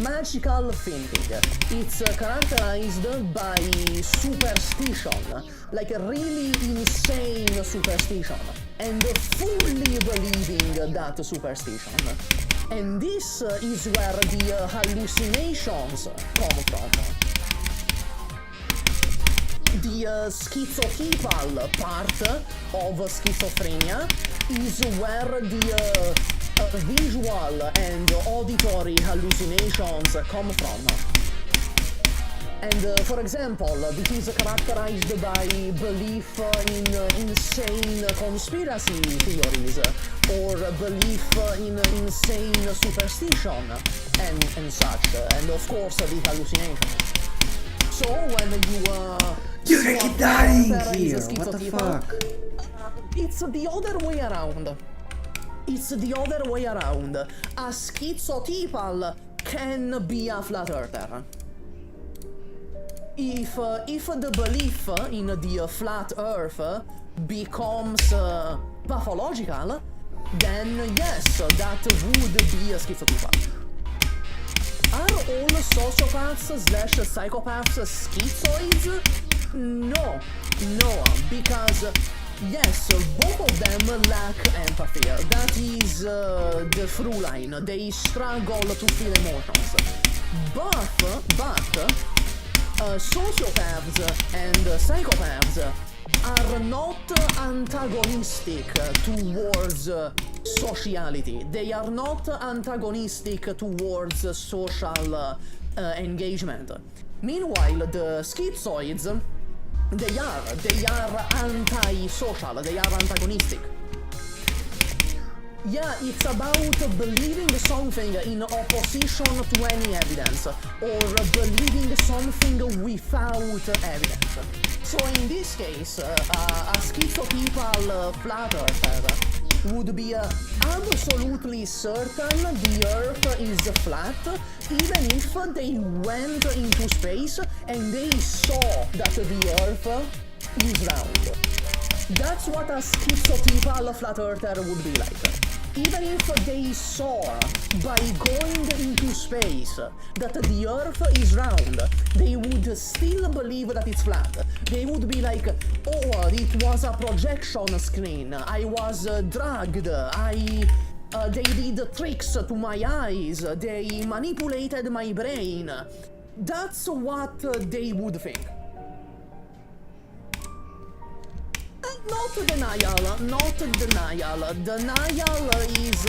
Speaker 2: magical thinking. It's characterized by superstition, like a really insane superstition, and fully believing that superstition. And this is where the hallucinations come from. The schizotypal part of schizophrenia is where the visual and auditory hallucinations come from. And for example, this is characterized by belief in insane conspiracy theories, or belief in insane superstition, and such, and of course the hallucinations. So when
Speaker 1: Dude, I keep dying here. What the fuck?
Speaker 2: It's the other way around. It's the other way around. A schizotypal can be a flat earther. If the belief in the flat earth becomes pathological, then yes, that would be a schizotypal. Are all sociopaths/psychopaths schizoids? No, because yes, both of them lack empathy. That is the through line. They struggle to feel emotions. But sociopaths and psychopaths are not antagonistic towards sociality. They are not antagonistic towards social engagement. Meanwhile, the schizoids, they are anti-social, they are antagonistic. Yeah, it's about believing something in opposition to any evidence, or believing something without evidence. So in this case, a schizotypal flat earther would be absolutely certain the Earth is flat, even if they went into space and they saw that the Earth is round. That's what a schizotypal flat earther would be like. Even if they saw, by going into space, that the Earth is round, they would still believe that it's flat. They would be like, oh, it was a projection screen, I was drugged, they did tricks to my eyes, they manipulated my brain. That's what they would think. Not denial. Denial is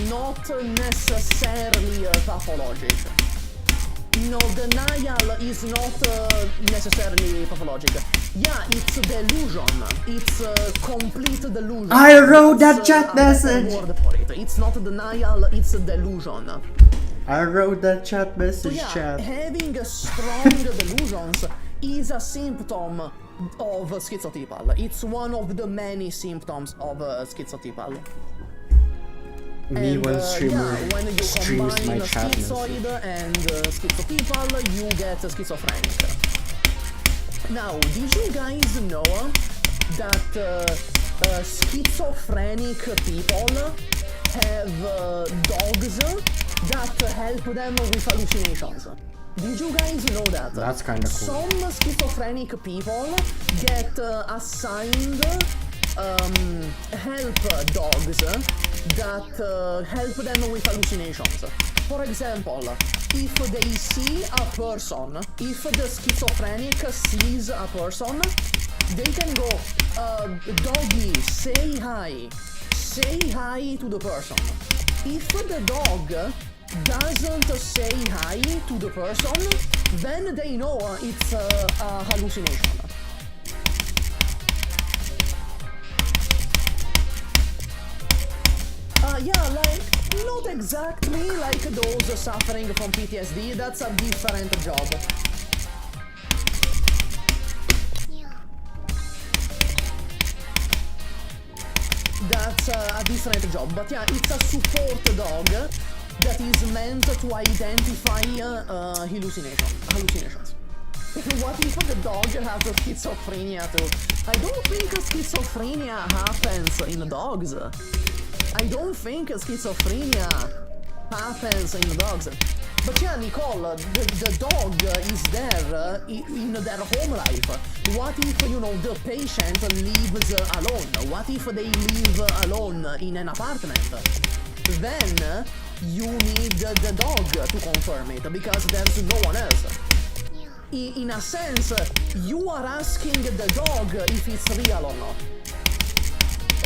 Speaker 2: not necessarily pathologic. No, denial is not necessarily pathologic. Yeah, it's delusion. It's complete delusion.
Speaker 1: I wrote that chat message.
Speaker 2: Word for it. It's not denial, it's delusion.
Speaker 1: I wrote that chat
Speaker 2: So
Speaker 1: message,
Speaker 2: yeah,
Speaker 1: chat.
Speaker 2: having strong delusions is a symptom of schizotypal. It's one of the many symptoms of schizotypal.
Speaker 1: Me
Speaker 2: And,
Speaker 1: when streamer
Speaker 2: when you
Speaker 1: streams my
Speaker 2: combine
Speaker 1: chat
Speaker 2: schizoid
Speaker 1: message.
Speaker 2: and schizotypal, you get schizophrenic. Now, did you guys know that schizophrenic people have dogs that help them with hallucinations? Did you guys know that?
Speaker 1: That's kinda cool.
Speaker 2: Some schizophrenic people get assigned help dogs that help them with hallucinations. For example, if they see a person, if the schizophrenic sees a person, they can go, doggy, say hi to the person. If the dog doesn't say hi to the person, then they know it's a hallucination. Yeah, like, not exactly like those suffering from PTSD, that's a different job. That's a different job, but yeah, it's a support dog that is meant to identify hallucinations. What if the dog has schizophrenia too? I don't think schizophrenia happens in dogs. I don't think schizophrenia happens in dogs. But yeah, Nicole, the dog is there in their home life. What if, you know, the patient lives alone? What if they live alone in an apartment? Then you need the dog to confirm it, because there's no one else. In a sense, you are asking the dog if it's real or not.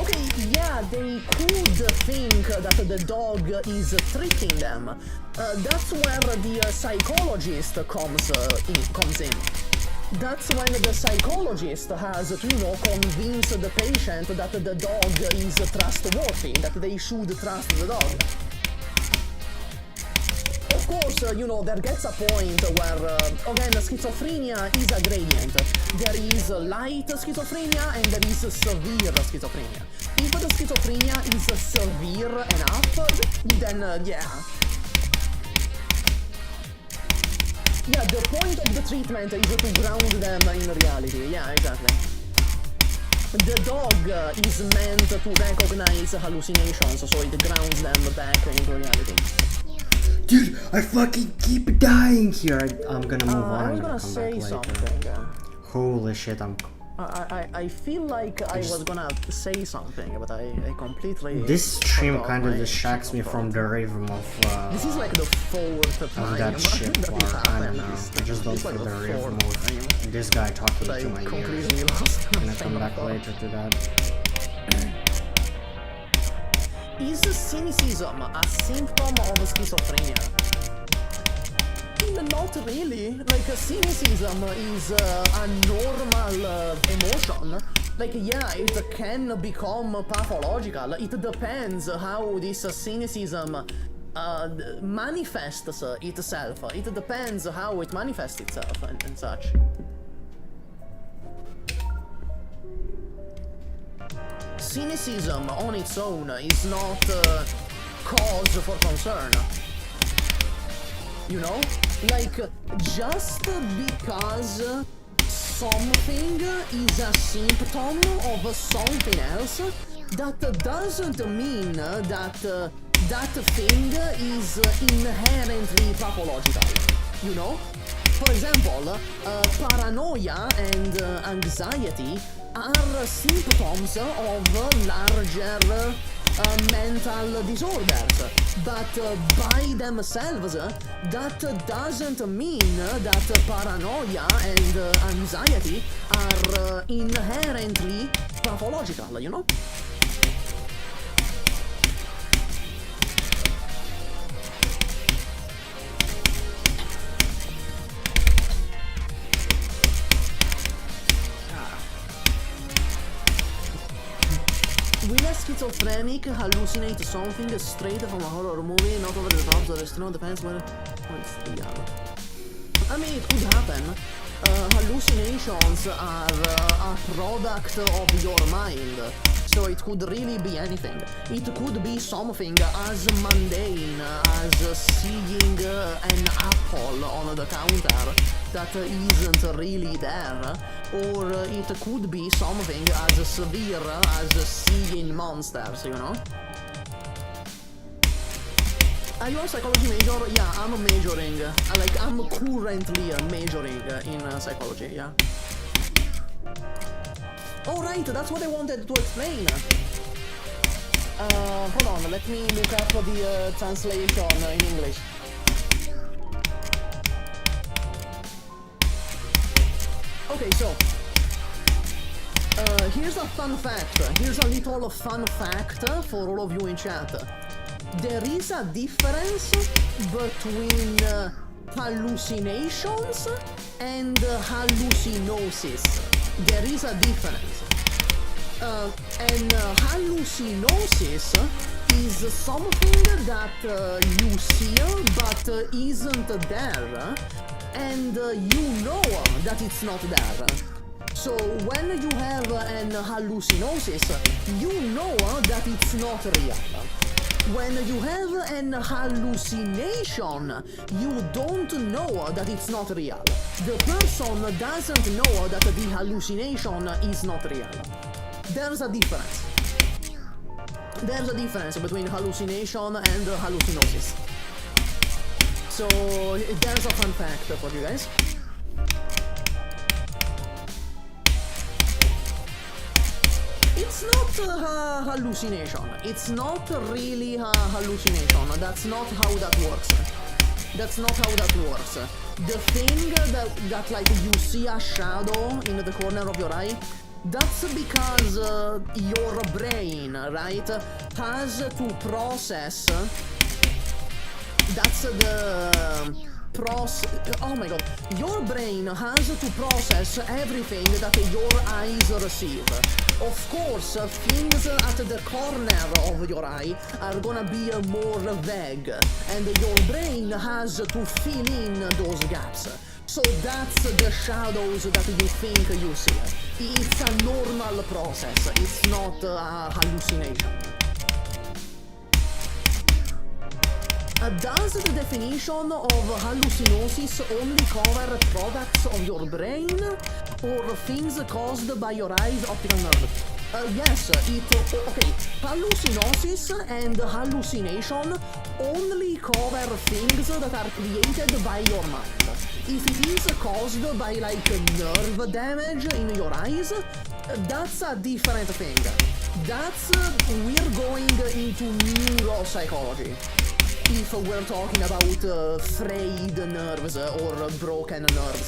Speaker 2: Okay, yeah, they could think that the dog is tricking them. That's where the psychologist comes in. That's when the psychologist has to, you know, convince the patient that the dog is trustworthy, that they should trust the dog. Of course, you know, there gets a point where, again, schizophrenia is a gradient. There is light schizophrenia and there is severe schizophrenia. If the schizophrenia is severe enough, then, yeah. Yeah, the point of the treatment is to ground them in reality. Yeah, exactly. The dog is meant to recognize hallucinations, so it grounds them back into reality.
Speaker 1: Dude, I fucking keep dying here. I'm gonna move on.
Speaker 2: I was
Speaker 1: I'm
Speaker 2: gonna
Speaker 1: come
Speaker 2: say
Speaker 1: back later.
Speaker 2: something.
Speaker 1: Holy shit,
Speaker 2: I feel like I was gonna say something, but I completely...
Speaker 1: This stream
Speaker 2: forgot
Speaker 1: kind of
Speaker 2: my
Speaker 1: distracts me from the rhythm of
Speaker 2: This is like the fourth time
Speaker 1: that shit
Speaker 2: that
Speaker 1: part.
Speaker 2: this
Speaker 1: I don't
Speaker 2: happened.
Speaker 1: know.
Speaker 2: It's-
Speaker 1: I just don't
Speaker 2: it's
Speaker 1: feel
Speaker 2: like
Speaker 1: the
Speaker 2: the
Speaker 1: rhythm
Speaker 2: fourth
Speaker 1: of
Speaker 2: time
Speaker 1: this guy talking
Speaker 2: that
Speaker 1: to
Speaker 2: I
Speaker 1: my ears.
Speaker 2: completely lost
Speaker 1: I'm gonna
Speaker 2: my
Speaker 1: come back
Speaker 2: thought.
Speaker 1: later to that.
Speaker 2: Is cynicism a symptom of schizophrenia? Not really. Like, cynicism is a normal emotion. Like, yeah, it can become pathological. It depends how this cynicism manifests itself. It depends how it manifests itself and such. Cynicism on its own is not cause for concern. You know? Like, just because something is a symptom of something else, that doesn't mean that that thing is inherently pathological. You know? For example, paranoia and anxiety are symptoms of larger mental disorders, but by themselves, that doesn't mean that paranoia and anxiety are inherently pathological, you know? Will schizophrenic hallucinate something straight from a horror movie, not over the top, so there's no depends when it's real. I mean, it could happen. Hallucinations are a product of your mind, so it could really be anything. It could be something as mundane as seeing an apple on the counter that isn't really there, or it could be something as severe as seeing monsters, you know? Are you a psychology major? Yeah, I'm majoring. I'm currently majoring in psychology, yeah. Oh right, that's what I wanted to explain. Hold on, let me look up the translation in English. Okay, so here's a fun fact. Here's a little fun fact for all of you in chat. There is a difference between hallucinations and hallucinosis. There is a difference. And hallucinosis is something that you see but isn't there, and you know that it's not there. So when you have an hallucinosis, you know that it's not real. When you have an hallucination, you don't know that it's not real. The person doesn't know that the hallucination is not real. There's a difference. There's a difference between hallucination and hallucinosis. So there's a fun fact for you guys. It's not a hallucination. It's not really a hallucination. That's not how that works. That's not how that works. The thing that like you see a shadow in the corner of your eye, that's because your brain, right, has to process. That's the oh my god. Your brain has to process everything that your eyes receive. Of course, things at the corner of your eye are gonna be more vague, and your brain has to fill in those gaps. So that's the shadows that you think you see. It's a normal process, it's not a hallucination. Does the definition of hallucinosis only cover products of your brain, or things caused by your eyes' optical nerve? Yes, okay, hallucinosis and hallucination only cover things that are created by your mind. If it is caused by like nerve damage in your eyes, that's a different thing. That's, we're going into neuropsychology. If we're talking about frayed nerves or broken nerves,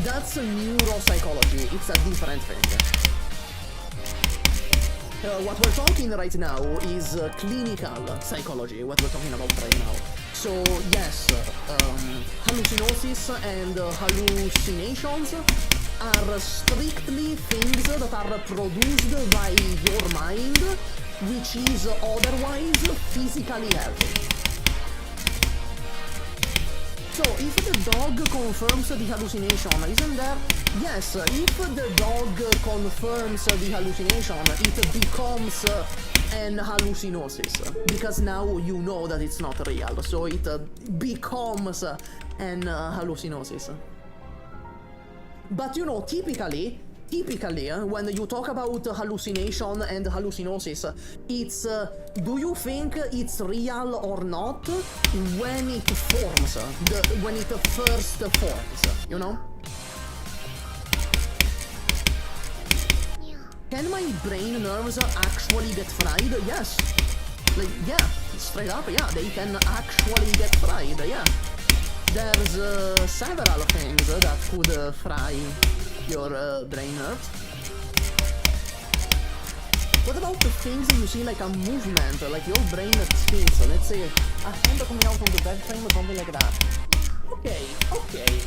Speaker 2: that's neuropsychology. It's a different thing. What we're talking right now is clinical psychology, what we're talking about right now. So yes, hallucinosis and hallucinations are strictly things that are produced by your mind, which is otherwise physically healthy. So, if the dog confirms the hallucination, isn't there? Yes, if the dog confirms the hallucination, it becomes an hallucinosis. Because now you know that it's not real, so it becomes an hallucinosis. But you know, typically, when you talk about hallucination and hallucinosis, it's do you think it's real or not when it forms, when it first forms, you know? Can my brain nerves actually get fried? Yes. Like, yeah, straight up, yeah, they can actually get fried, yeah. There's several things that could fry your brain nerves. What about the things you see like a movement, like your brain spins, let's say a hand coming out from the bed frame or something like that? Okay.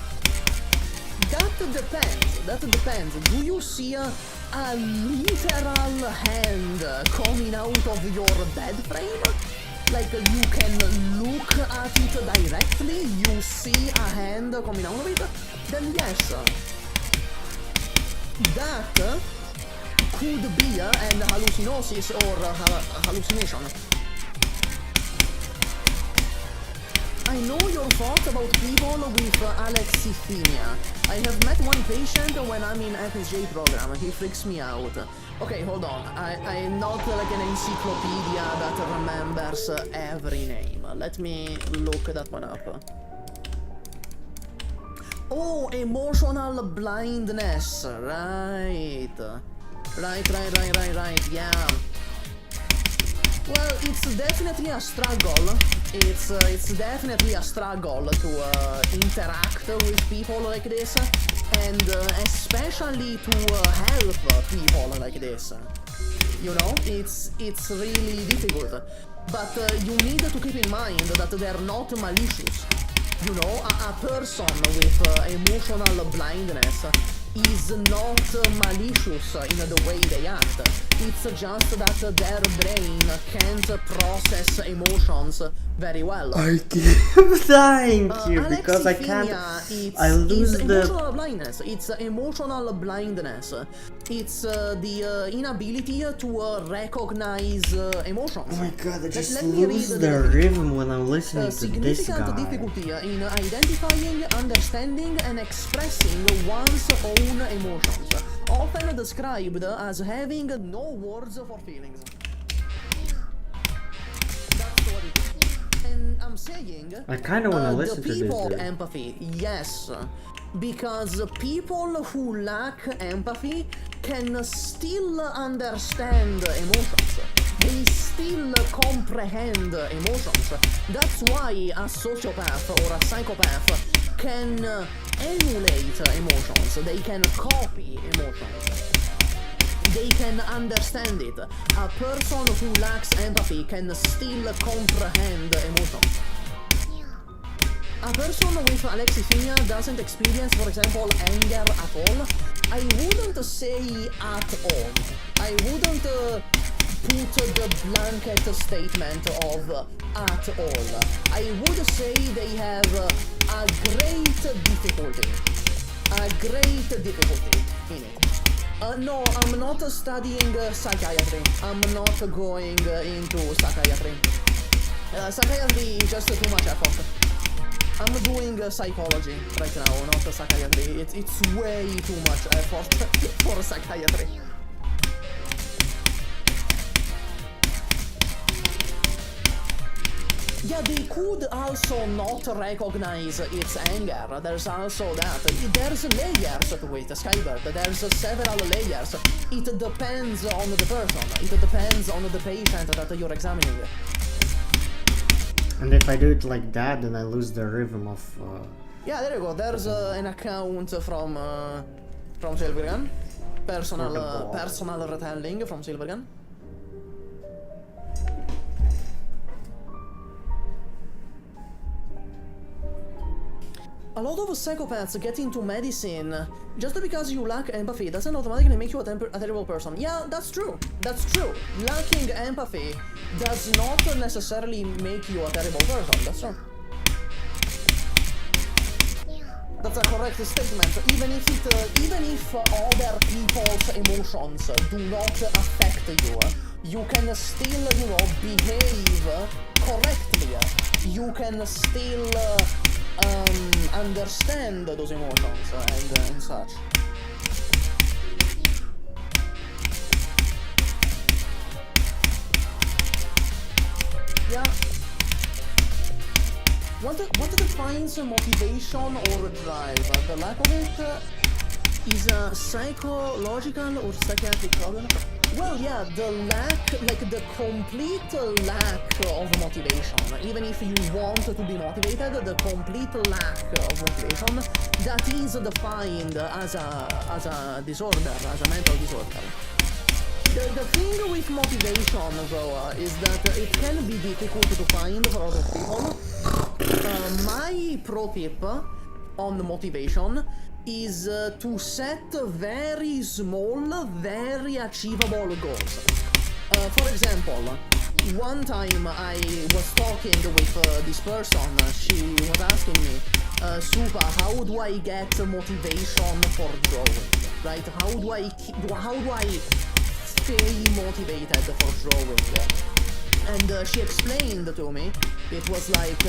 Speaker 2: That depends. Do you see a literal hand coming out of your bed frame? Like you can look at it directly, you see a hand coming out of it? Then yes. That could be an hallucinosis or hallucination. I know your thoughts about people with alexithymia. I have met one patient when I'm in FSJ program. He freaks me out. Okay, hold on. I'm not like an encyclopedia that remembers every name. Let me look that one up. Oh, emotional blindness. Right. Right. Yeah. Well, it's definitely a struggle. It's definitely a struggle to interact with people like this, and especially to help people like this. You know, it's really difficult. But you need to keep in mind that they're not malicious. You know, a person with emotional blindness is not malicious in the way they act. It's just that their brain can't process emotions very well.
Speaker 1: I keep dying here because I can't. I lose
Speaker 2: it's
Speaker 1: the
Speaker 2: emotional blindness. It's emotional blindness. It's the inability to recognize emotions.
Speaker 1: Oh my god, I just
Speaker 2: Let me
Speaker 1: lose
Speaker 2: read
Speaker 1: the rhythm when I'm listening to this
Speaker 2: significant
Speaker 1: guy.
Speaker 2: difficulty in identifying, understanding, and expressing one's own emotions, often described as having no words for feelings. That's what it is. And I'm saying,
Speaker 1: I kind of want to listen
Speaker 2: the
Speaker 1: to
Speaker 2: people
Speaker 1: this.
Speaker 2: empathy, yes, because people who lack empathy can still understand emotions. They still comprehend emotions. That's why a sociopath or a psychopath can emulate emotions. They can copy emotions. They can understand it. A person who lacks empathy can still comprehend emotions. A person with alexithymia doesn't experience, for example, anger at all. I wouldn't say at all. I wouldn't put the blanket statement of at all. I would say they have a great difficulty. A great difficulty in it. No, I'm not studying psychiatry. I'm not going into psychiatry. Psychiatry is just too much effort. I'm doing psychology right now, not psychiatry. It's way too much effort for psychiatry. Yeah, they could also not recognize its anger. There's also that. There's layers to it, Skybird. There's several layers. It depends on the person. It depends on the patient that you're examining.
Speaker 1: And if I do it like that, then I lose the rhythm of.
Speaker 2: Yeah, there you go. There's an account from Silvergun. Personal retelling from Silvergun. A lot of psychopaths get into medicine just because you lack empathy doesn't automatically make you a terrible person. Yeah, that's true. That's true. Lacking empathy does not necessarily make you a terrible person. That's true. That's a correct statement. Even if other people's emotions do not affect you, you can still, behave correctly. You can still understand those emotions and such. Yeah. What defines motivation or drive? The lack of it is a psychological or psychiatric problem? Well, yeah, the complete lack of motivation. Even if you want to be motivated, the complete lack of motivation, that is defined as a disorder, as a mental disorder. The thing with motivation, though, is that it can be difficult to find for other people. My pro tip on motivation is to set very small, very achievable goals. For example, one time I was talking with this person, she was asking me, Supa, how do I get motivation for drawing? Right? How do I stay motivated for drawing? And she explained to me, it was like,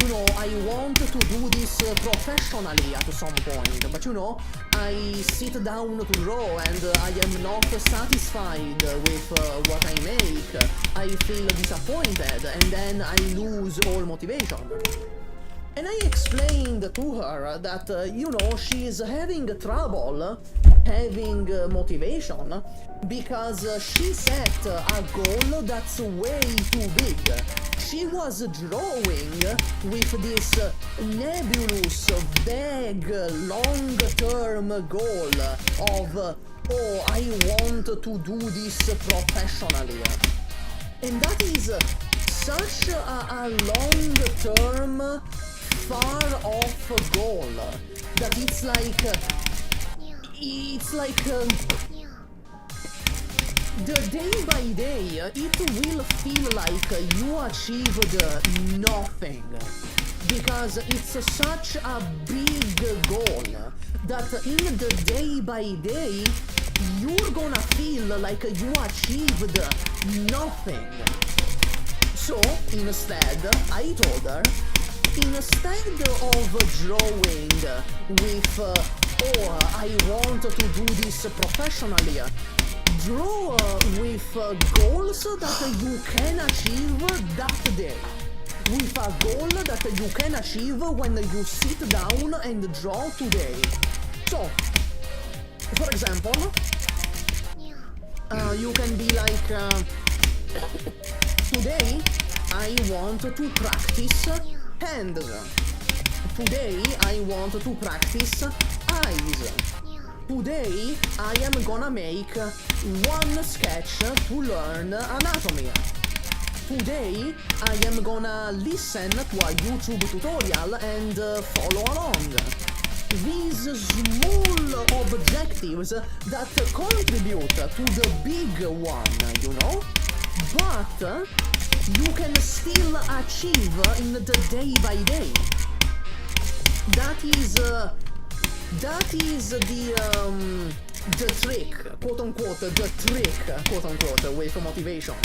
Speaker 2: you know, I want to do this professionally at some point, but you know, I sit down to draw and I am not satisfied with what I make. I feel disappointed and then I lose all motivation. And I explained to her that, you know, she is having trouble having motivation because she set a goal that's way too big. She was drawing with this nebulous, vague, long-term goal of, oh, I want to do this professionally. And that is such a long-term, far-off goal that it's like the day by day it will feel like you achieved nothing because it's such a big goal that in the day by day you're gonna feel like you achieved nothing. So instead I told her, instead of drawing with oh, I want to do this professionally, draw with goals that you can achieve that day. With a goal that you can achieve when you sit down and draw today. So, for example, you can be like, today I want to practice hands. Today I want to practice eyes. Today I am gonna make one sketch to learn anatomy. Today I am gonna listen to a YouTube tutorial and follow along. These small objectives that contribute to the big one, you know? But you can still achieve in the day by day. That is the trick, quote unquote, the trick, quote unquote, with motivation.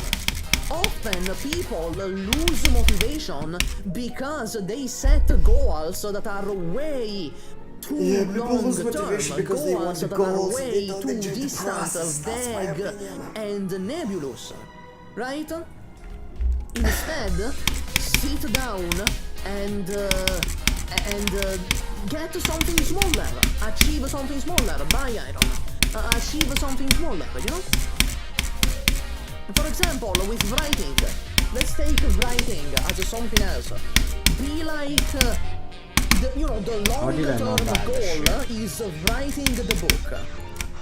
Speaker 2: Often people lose motivation because they set goals that are way too long term, goals that are way too distant, vague, and nebulous, right? Instead, sit down and get something smaller, achieve something smaller, buy iron, achieve something smaller, you know? For example, with writing, let's take writing as something else. Be like, the long-term goal is writing the book.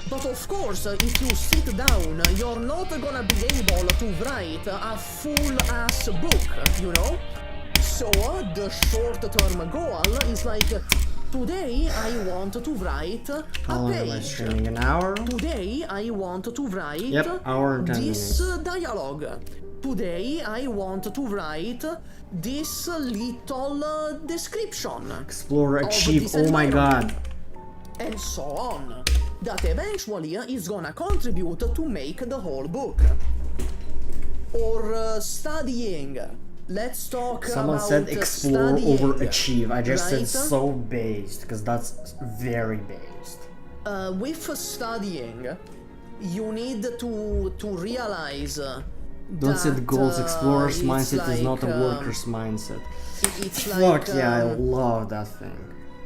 Speaker 2: But of course, if you sit down, you're not gonna be able to write a full-ass book, you know? So, the short-term goal is like, today I want to write a
Speaker 1: How long am I
Speaker 2: page.
Speaker 1: streaming? An hour?
Speaker 2: Today I want to write
Speaker 1: hour and 10
Speaker 2: this
Speaker 1: minutes.
Speaker 2: dialogue. Today I want to write this little description.
Speaker 1: Explore,
Speaker 2: of
Speaker 1: achieve,
Speaker 2: this
Speaker 1: oh my
Speaker 2: environment.
Speaker 1: god.
Speaker 2: And so on. That eventually is gonna contribute to make the whole book. Or studying. Let's talk
Speaker 1: Someone
Speaker 2: about
Speaker 1: said explore
Speaker 2: studying,
Speaker 1: over achieve. I just said
Speaker 2: right?
Speaker 1: so based, because that's very based.
Speaker 2: With studying, you need to realize
Speaker 1: Don't set goals. Explorer's
Speaker 2: it's
Speaker 1: mindset is not a
Speaker 2: like,
Speaker 1: worker's mindset.
Speaker 2: It's
Speaker 1: Fuck
Speaker 2: like
Speaker 1: yeah, I love that thing.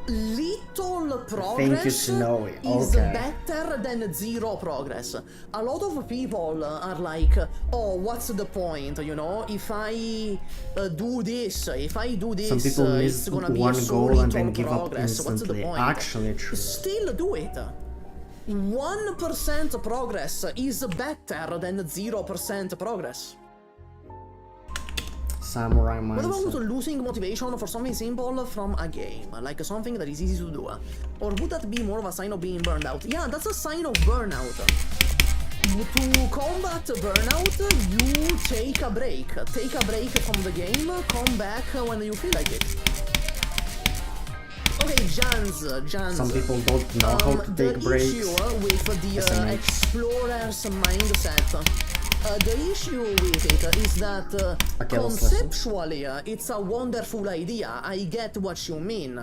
Speaker 2: little
Speaker 1: Thank you,
Speaker 2: progress
Speaker 1: Snowy.
Speaker 2: is
Speaker 1: Okay.
Speaker 2: better than zero progress. A lot of people are like, oh, what's the point, you know? If I do this,
Speaker 1: Some people miss
Speaker 2: it's gonna be
Speaker 1: one
Speaker 2: so
Speaker 1: goal and
Speaker 2: little
Speaker 1: then give up
Speaker 2: progress. What's the
Speaker 1: instantly.
Speaker 2: point?
Speaker 1: Actually true.
Speaker 2: Still do it. 1% progress is better than 0% progress.
Speaker 1: samurai
Speaker 2: What about
Speaker 1: mindset.
Speaker 2: losing motivation for something simple from a game, like something that is easy to do? Or would that be more of a sign of being burned out? Yeah, that's a sign of burnout. To combat burnout, you take a break. Take a break from the game, come back when you feel like it. Okay, Jans.
Speaker 1: Some people don't know how to take breaks.
Speaker 2: The issue with the
Speaker 1: SMH.
Speaker 2: explorer's mindset, the issue with it is that
Speaker 1: Okay, let's listen.
Speaker 2: conceptually it's a wonderful idea. I get what you mean.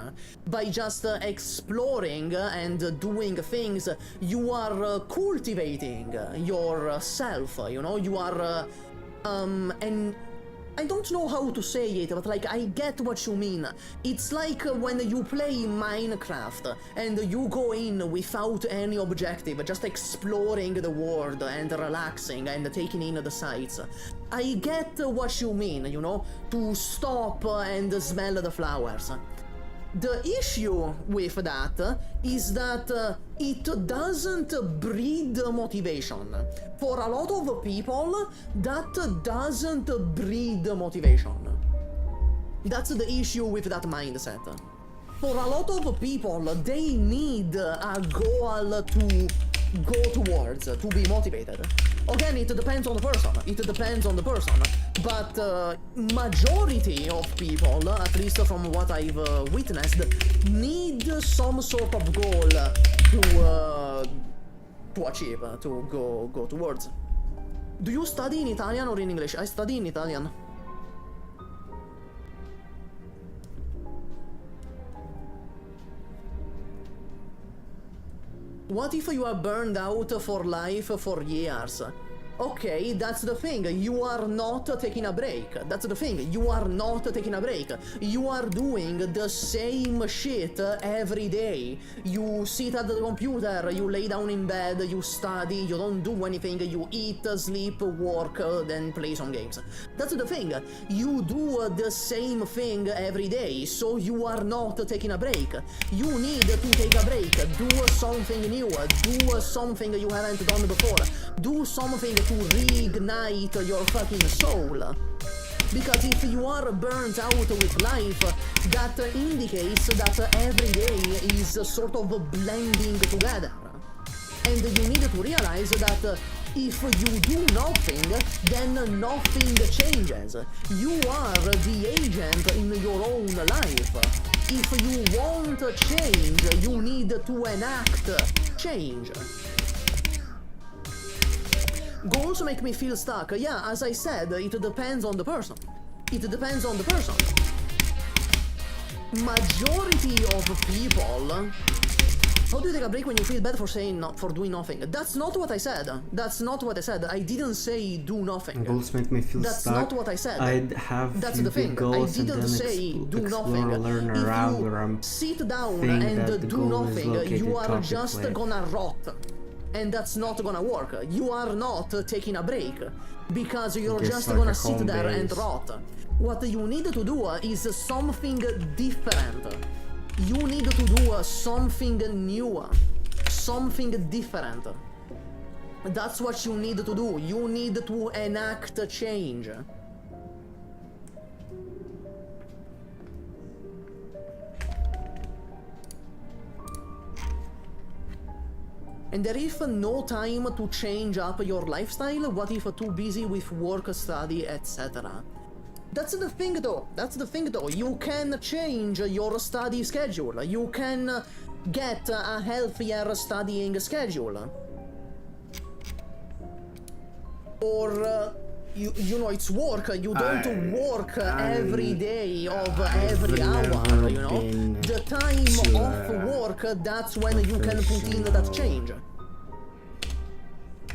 Speaker 2: By just exploring and doing things, you are cultivating yourself, you know? You are, and I don't know how to say it, but like, I get what you mean. It's like when you play Minecraft and you go in without any objective, just exploring the world and relaxing and taking in the sights. I get what you mean, you know, to stop and smell the flowers. The issue with that is that it doesn't breed motivation. For a lot of people, that doesn't breed motivation. That's the issue with that mindset. For a lot of people, they need a goal to go towards, to be motivated. Again, it depends on the person. It depends on the person. But majority of people, at least from what I've witnessed, need some sort of goal to achieve, to go towards. Do you study in Italian or in English? I study in Italian. What if you are burned out for life for years? Okay, that's the thing. You are not taking a break. That's the thing. You are not taking a break. You are doing the same shit every day. You sit at the computer, you lay down in bed, you study, you don't do anything, you eat, sleep, work, then play some games. That's the thing. You do the same thing every day, so you are not taking a break. You need to take a break. Do something new. Do something you haven't done before. Do something to reignite your fucking soul. Because if you are burnt out with life, that indicates that every day is sort of blending together. And you need to realize that if you do nothing, then nothing changes. You are the agent in your own life. If you want change, you need to enact change. Goals make me feel stuck. Yeah, as I said, it depends on the person. It depends on the person. Majority of people... How do you take a break when you feel bad for doing nothing? That's not what I said. That's not what I said. I didn't say do nothing.
Speaker 1: Goals make me feel
Speaker 2: That's
Speaker 1: stuck.
Speaker 2: not what I said.
Speaker 1: I'd have
Speaker 2: That's
Speaker 1: few
Speaker 2: the
Speaker 1: big
Speaker 2: thing.
Speaker 1: goals
Speaker 2: I
Speaker 1: and
Speaker 2: didn't
Speaker 1: then
Speaker 2: say do
Speaker 1: explore,
Speaker 2: nothing.
Speaker 1: learn
Speaker 2: If
Speaker 1: around where I'm
Speaker 2: you sit down
Speaker 1: think
Speaker 2: and
Speaker 1: that the
Speaker 2: do
Speaker 1: goal is
Speaker 2: nothing,
Speaker 1: located
Speaker 2: you are
Speaker 1: topically.
Speaker 2: just gonna rot. And that's not gonna work. You are not taking a break. Because you're
Speaker 1: Just
Speaker 2: just
Speaker 1: like
Speaker 2: gonna
Speaker 1: a
Speaker 2: sit
Speaker 1: home
Speaker 2: there and
Speaker 1: base.
Speaker 2: rot. What you need to do is something different. You need to do something new. Something different. That's what you need to do. You need to enact change. And there is no time to change up your lifestyle. What if too busy with work, study, etc.? That's the thing though. That's the thing though. You can change your study schedule. You can get a healthier studying schedule. Or you know, it's work. You don't work every day of every hour, you know. The time off work, that's when you can put in that change.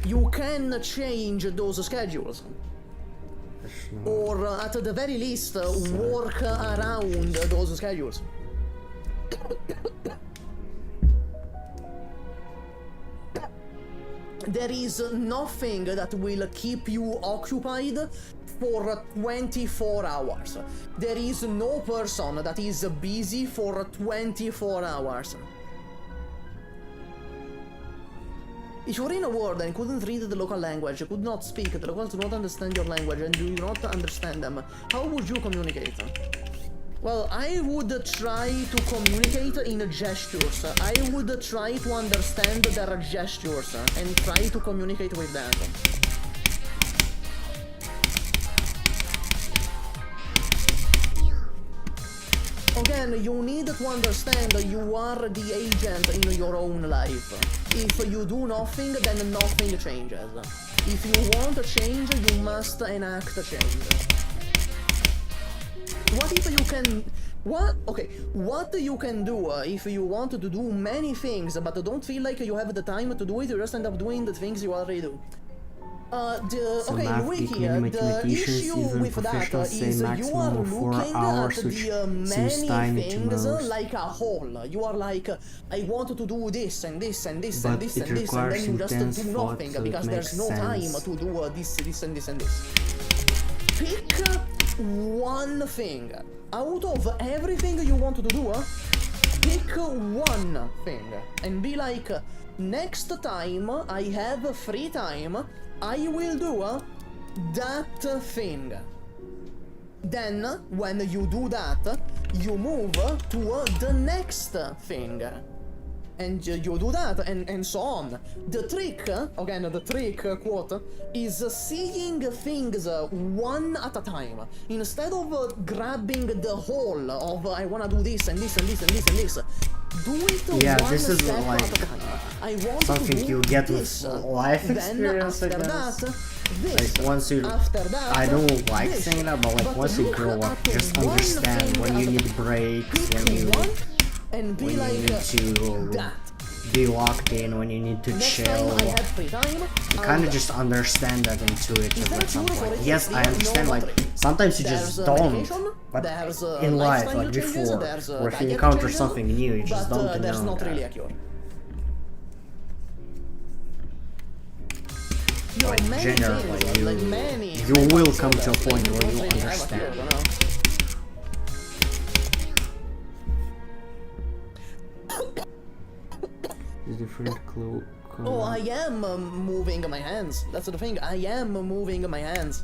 Speaker 2: You can change those schedules. Or at the very least, work around those schedules. There is nothing that will keep you occupied for 24 hours. There is no person that is busy for 24 hours. If you were in a world and couldn't read the local language, could not speak, the locals do not understand your language, and do not understand them, how would you communicate? Well, I would try to communicate in gestures. I would try to understand their gestures and try to communicate with them. Again, you need to understand you are the agent in your own life. If you do nothing, then nothing changes. If you want change, you must enact change. What if you can... What you can do if you want to do many things, but don't feel like you have the time to do it, you just end up doing the things you already do. Wiki, the issue with that is you are looking at the many things like a whole. You are like, I want to do this and this and this and this and this, and then you just do nothing because there's no time to do this and this and this. Pick one thing. Out of everything you want to do, pick one thing and be like, next time I have free time, I will do that thing. Then, when you do that, you move to the next thing. And you do that, and so on. The trick, again, the trick, quote, is seeing things one at a time. Instead of grabbing the whole of, I wanna do this and this and this and this and this, do it one
Speaker 1: this is
Speaker 2: step
Speaker 1: like
Speaker 2: at a time. I want
Speaker 1: something
Speaker 2: to do
Speaker 1: you get
Speaker 2: this.
Speaker 1: with life experience, I
Speaker 2: Then after
Speaker 1: guess.
Speaker 2: that, this.
Speaker 1: Like once you,
Speaker 2: After that,
Speaker 1: I don't like
Speaker 2: this.
Speaker 1: saying that, but like once you
Speaker 2: look
Speaker 1: grow up,
Speaker 2: at
Speaker 1: just
Speaker 2: one
Speaker 1: understand
Speaker 2: thing
Speaker 1: when you
Speaker 2: at a
Speaker 1: need
Speaker 2: time.
Speaker 1: breaks,
Speaker 2: Pick
Speaker 1: when you
Speaker 2: one and be
Speaker 1: when
Speaker 2: like,
Speaker 1: you need to
Speaker 2: that.
Speaker 1: be locked in, when you need to
Speaker 2: Next
Speaker 1: chill.
Speaker 2: time I have free time,
Speaker 1: You kind of just understand that intuitively
Speaker 2: there a
Speaker 1: at some
Speaker 2: cure for
Speaker 1: point.
Speaker 2: it?
Speaker 1: Yes, I
Speaker 2: No,
Speaker 1: understand,
Speaker 2: not
Speaker 1: like,
Speaker 2: really.
Speaker 1: sometimes you
Speaker 2: There's
Speaker 1: just don't.
Speaker 2: medication,
Speaker 1: But
Speaker 2: there's
Speaker 1: in life,
Speaker 2: lifestyle
Speaker 1: like
Speaker 2: changes,
Speaker 1: before,
Speaker 2: there's
Speaker 1: or if you
Speaker 2: diet
Speaker 1: encounter
Speaker 2: changes,
Speaker 1: something new, you just
Speaker 2: but
Speaker 1: don't
Speaker 2: there's
Speaker 1: know
Speaker 2: not
Speaker 1: that.
Speaker 2: really a cure.
Speaker 1: Like,
Speaker 2: many
Speaker 1: generally,
Speaker 2: things, like many
Speaker 1: you will come to a
Speaker 2: disorders,
Speaker 1: point
Speaker 2: like,
Speaker 1: where you
Speaker 2: don't really have a cure,
Speaker 1: understand.
Speaker 2: you know?
Speaker 1: Different clue.
Speaker 2: Oh, I am moving my hands. That's the thing. I am moving my hands.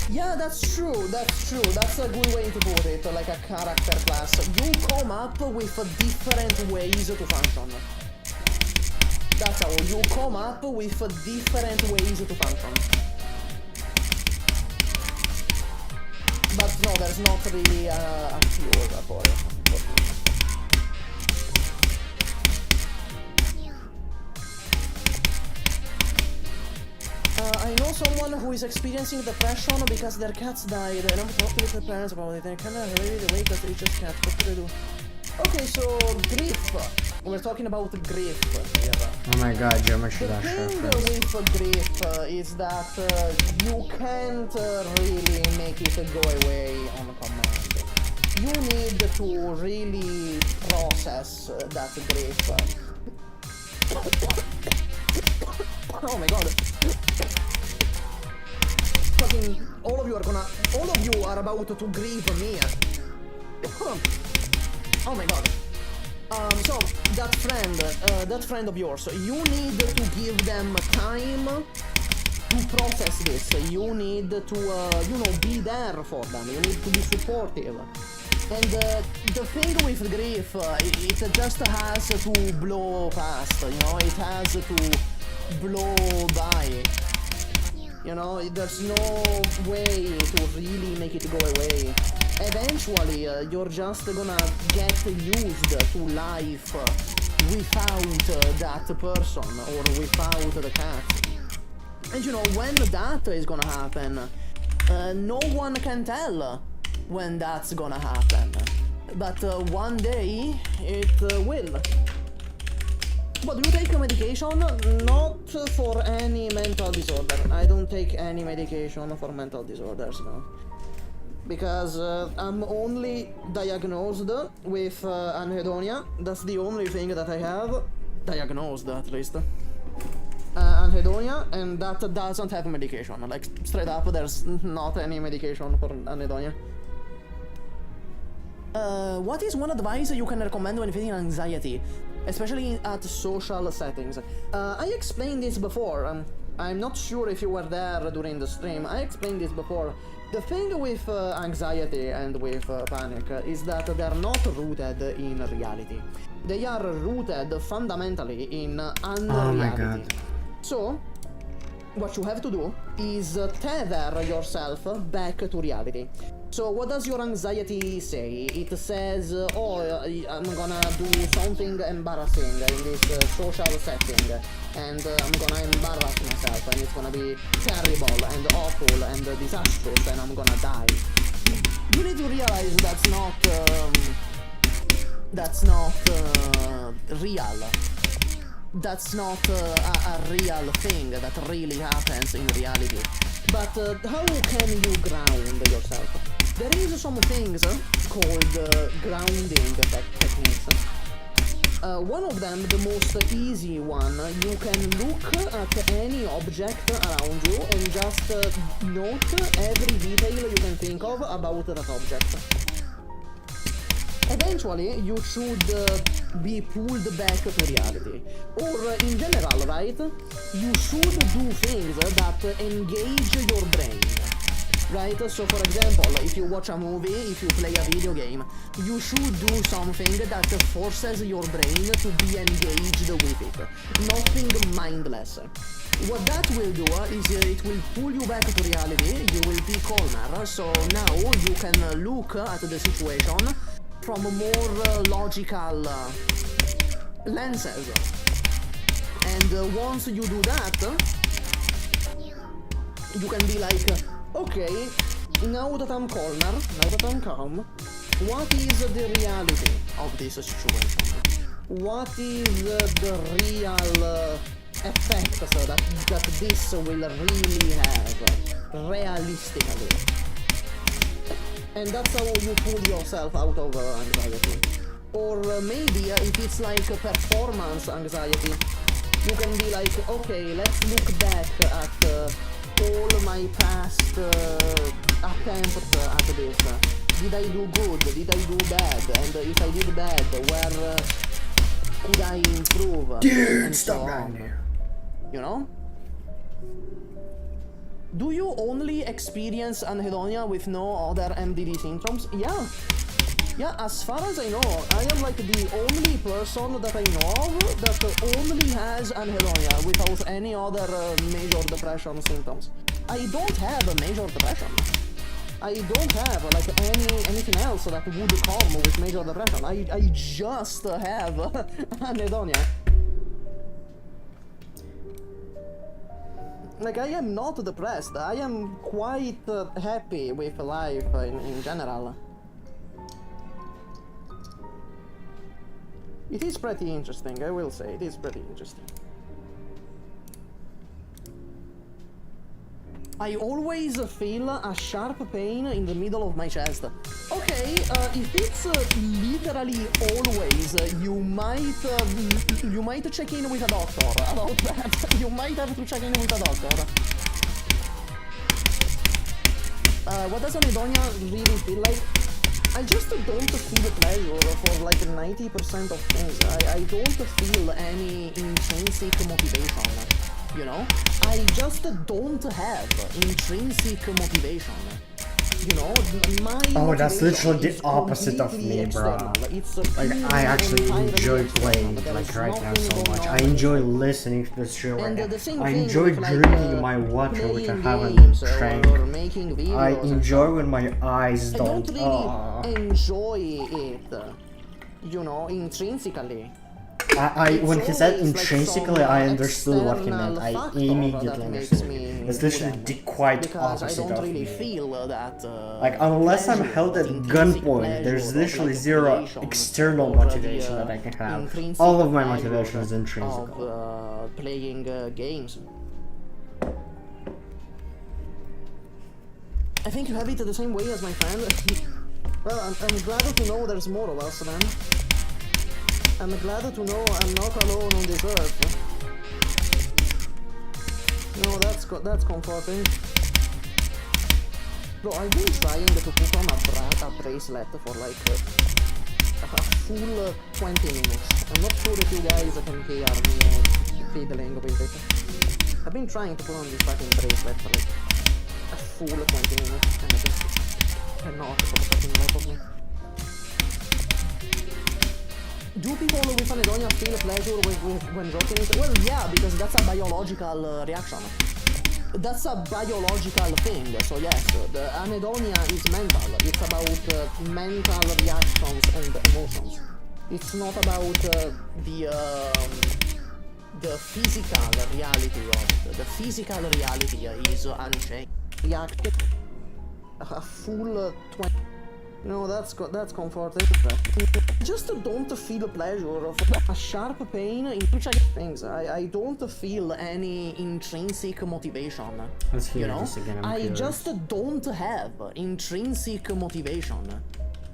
Speaker 2: Yeah, that's true. That's true. That's a good way to put it. Like a character class. You come up with different ways to function. That's how you come up with different ways to function. But no, there's not really a cure for it. I know someone who is experiencing depression because their cats died. I never talked with their parents about it. They kind of really away because they just cat. What do they do? Okay, so grief. We're talking about grief here.
Speaker 1: Oh my god, geometry
Speaker 2: The
Speaker 1: dash
Speaker 2: thing
Speaker 1: reference.
Speaker 2: with grief is that you can't really make it go away on command. You need to really process that grief. Oh my god. Fucking all of you are about to grieve me. Oh my god. So that friend of yours, you need to give them time to process this. You need to, be there for them. You need to be supportive. And the thing with grief, it just has to blow past. It has to blow by. There's no way to really make it go away. Eventually, you're just gonna get used to life without that person or without the cat. And when that is gonna happen, no one can tell when that's gonna happen. But one day, it will. But do you take a medication? Not for any mental disorder. I don't take any medication for mental disorders, no. Because I'm only diagnosed with anhedonia. That's the only thing that I have. Diagnosed, at least. Anhedonia, and that doesn't have medication. Like, straight up, there's not any medication for anhedonia. What is one advice you can recommend when feeling anxiety, especially at social settings? I explained this before. I'm not sure if you were there during the stream. I explained this before. The thing with anxiety and with panic is that they're not rooted in reality. They are rooted fundamentally in unreality.
Speaker 1: Oh my god.
Speaker 2: So, what you have to do is tether yourself back to reality. So what does your anxiety say? It says, oh, I'm gonna do something embarrassing in this social setting, and I'm gonna embarrass myself, and it's gonna be terrible and awful and disastrous, and I'm gonna die. You need to realize that's not real. That's not a real thing that really happens in reality. But how can you ground yourself? There is some things called grounding techniques. One of them, the most easy one, you can look at any object around you and just note every detail you can think of about that object. Eventually, you should be pulled back to reality. Or in general, right? You should do things that engage your brain. Right? So for example, if you watch a movie, if you play a video game, you should do something that forces your brain to be engaged with it. Nothing mindless. What that will do is it will pull you back to reality, you will be calmer, so now you can look at the situation from more logical lenses. And once you do that, you can be like, okay, now that I'm calmer, now that I'm calm, what is the reality of this situation? What is the real effects that this will really have, realistically? And that's how you pull yourself out of anxiety. Or maybe if it's like performance anxiety, you can be like, okay, let's look back at all my past attempts at this. Did I do good? Did I do bad? And if I did bad, where could I improve?
Speaker 1: Dude,
Speaker 2: and
Speaker 1: stop
Speaker 2: so
Speaker 1: right
Speaker 2: on.
Speaker 1: there.
Speaker 2: You know? Do you only experience anhedonia with no other MDD symptoms? Yeah. Yeah, as far as I know, I am like the only person that I know of that only has anhedonia without any other major depression symptoms. I don't have a major depression. I don't have like anything else that would come with major depression. I just have anhedonia. Like, I am not depressed. I am quite happy with life in general. It is pretty interesting, I will say. It is pretty interesting. I always feel a sharp pain in the middle of my chest. Okay, if it's literally always, you might check in with a doctor about that. You might have to check in with a doctor. What does anhedonia really feel like? I just don't feel pleasure for like 90% of things. I don't feel any intrinsic motivation, you know? I just don't have intrinsic motivation. You know, my
Speaker 1: that's literally the opposite of me, bro. Like, I actually enjoy playing, like, right now so much. I enjoy listening to the show right now. I enjoy drinking my water, which I haven't drank. I enjoy when my eyes don't...
Speaker 2: I don't really enjoy it, you know, intrinsically.
Speaker 1: When he said intrinsically, I understood what he meant. I immediately understood. It's literally the quite opposite of me. Like, unless I'm held at gunpoint, there's literally zero external motivation that I can have. All of my motivation is intrinsic.
Speaker 2: Playing games. I think you have it the same way as my friend. Well, I'm glad to know there's more of us, man. I'm glad to know I'm not alone on this earth. No, that's comforting. Bro, I've been trying to put on a bracelet for like a full 20 minutes. I'm not sure if you guys can hear me fiddling with it. I've been trying to put on this fucking bracelet for like a full 20 minutes and I just cannot for the fucking life of me. Do people with anedonia feel pleasure when rocking it? Well, yeah, because that's a biological reaction. That's a biological thing, so yes, the anedonia is mental. It's about mental reactions and emotions. It's not about the physical reality of it. The physical reality is unchanged. Reacted a full 20. No, that's comforting. Just don't feel pleasure of a sharp pain in which I get things. I don't feel any intrinsic motivation.
Speaker 1: Let's hear
Speaker 2: you know?
Speaker 1: this again.
Speaker 2: I just don't have intrinsic motivation.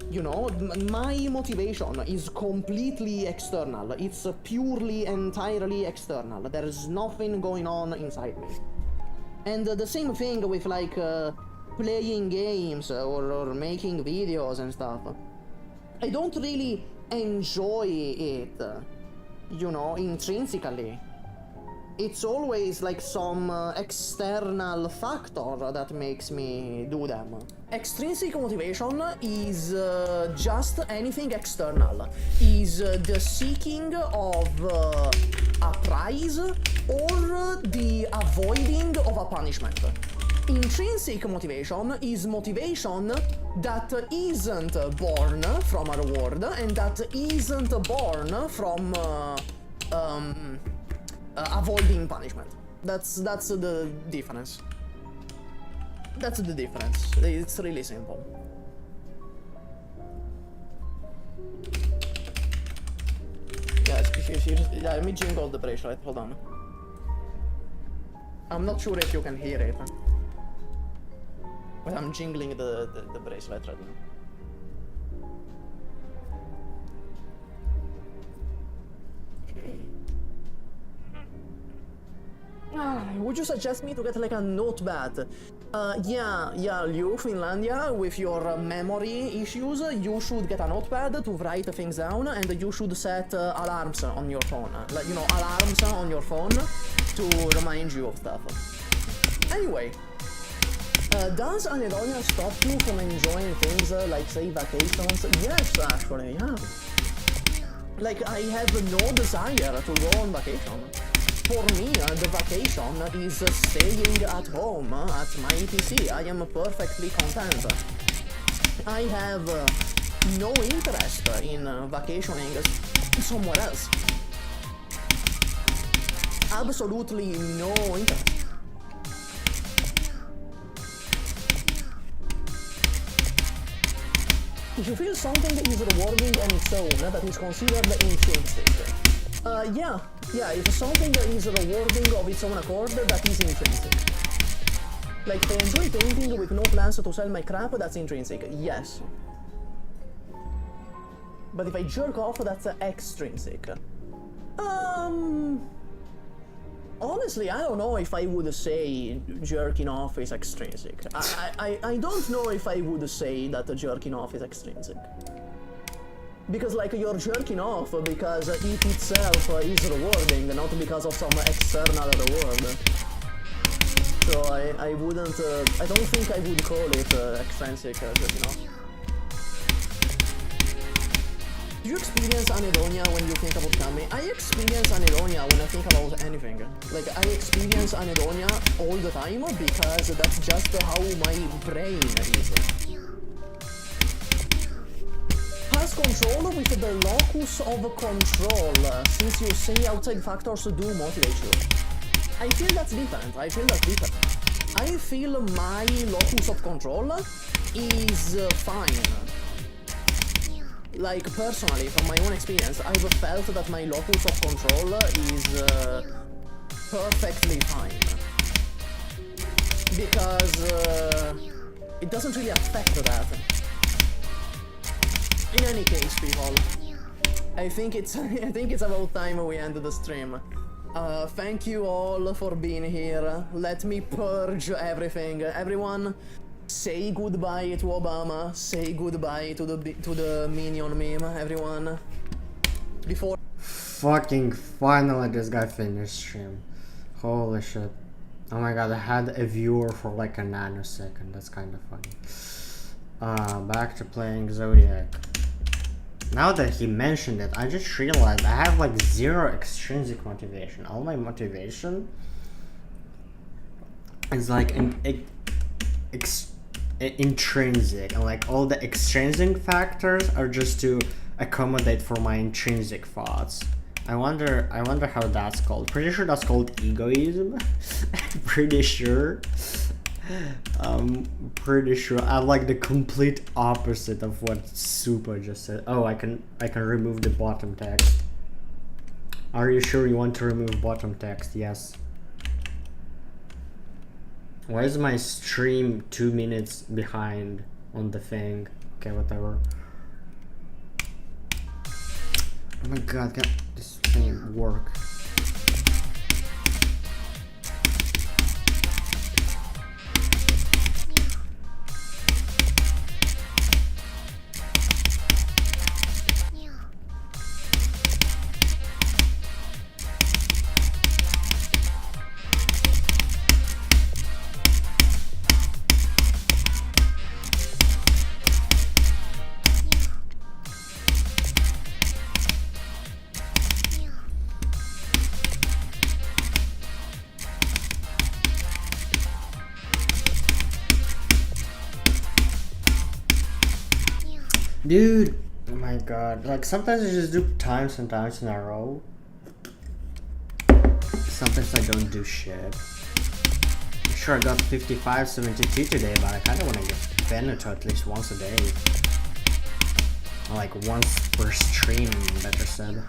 Speaker 2: You know, my motivation is completely external. It's purely, entirely external. There is nothing going on inside me. And the same thing with like playing games or making videos and stuff. I don't really enjoy it, you know, intrinsically. It's always like some external factor that makes me do them. Extrinsic motivation is just anything external. Is the seeking of a prize or the avoiding of a punishment. Intrinsic motivation is motivation that isn't born from a reward and that isn't born from avoiding punishment. That's the difference. That's the difference. It's really simple. Yeah, let me jingle the bracelet. Hold on. I'm not sure if you can hear it. But I'm jingling the bracelet right now. Would you suggest me to get like a notepad? Yeah, Liu, Finlandia, with your memory issues, you should get a notepad to write things down and you should set alarms on your phone. Like, you know, alarms on your phone to remind you of stuff. Anyway. Does anedonia stop you from enjoying things like, say, vacations? Yes, actually, yeah. Like, I have no desire to go on vacation. For me, the vacation is staying at home at my PC. I am perfectly content. I have no interest in vacationing somewhere else. Absolutely no interest. If you feel something is rewarding on its own, that is considered intrinsic. Yeah, if something is rewarding of its own accord, that is intrinsic. Like, if I enjoy painting with no plans to sell my crap, that's intrinsic, yes. But if I jerk off, that's extrinsic. Honestly, I don't know if I would say jerking off is extrinsic. I don't know if I would say that jerking off is extrinsic. Because, like, you're jerking off because it itself is rewarding, not because of some external reward. So I wouldn't, I don't think I would call it extrinsic jerking off. Do you experience anedonia when you think about coming? I experience anedonia when I think about anything. Like, I experience anedonia all the time because that's just how my brain is. Has control with the locus of control, since you say outside factors do motivate you. I feel that's different. I feel my locus of control is fine. Like, personally, from my own experience, I've felt that my locus of control is perfectly fine. Because it doesn't really affect that. In any case, people, I think it's about time we end the stream. Thank you all for being here. Let me purge everything. Everyone, Say goodbye to Obama. Say goodbye to the minion meme, everyone. Before.
Speaker 1: Fucking finally this guy finished stream. Holy shit. Oh my god, I had a viewer for like a nanosecond. That's kind of funny. Back to playing Zodiac. Now that he mentioned it, I just realized I have like zero extrinsic motivation. All my motivation is like intrinsic, and like all the extrinsic factors are just to accommodate for my intrinsic thoughts. I wonder how that's called. Pretty sure that's called egoism. Pretty sure. Pretty sure I like the complete opposite of what Supa just said. Oh, I can remove the bottom text. Are you sure you want to remove bottom text? Yes. Why is my stream 2 minutes behind on the thing? Okay, whatever. Oh my god, can this thing work? Dude, oh my god, like sometimes I just do times and times in a row. Sometimes I don't do shit. I'm sure I got 55.72 today, but I kinda wanna get Veneto at least once a day. Or like once per stream, better said.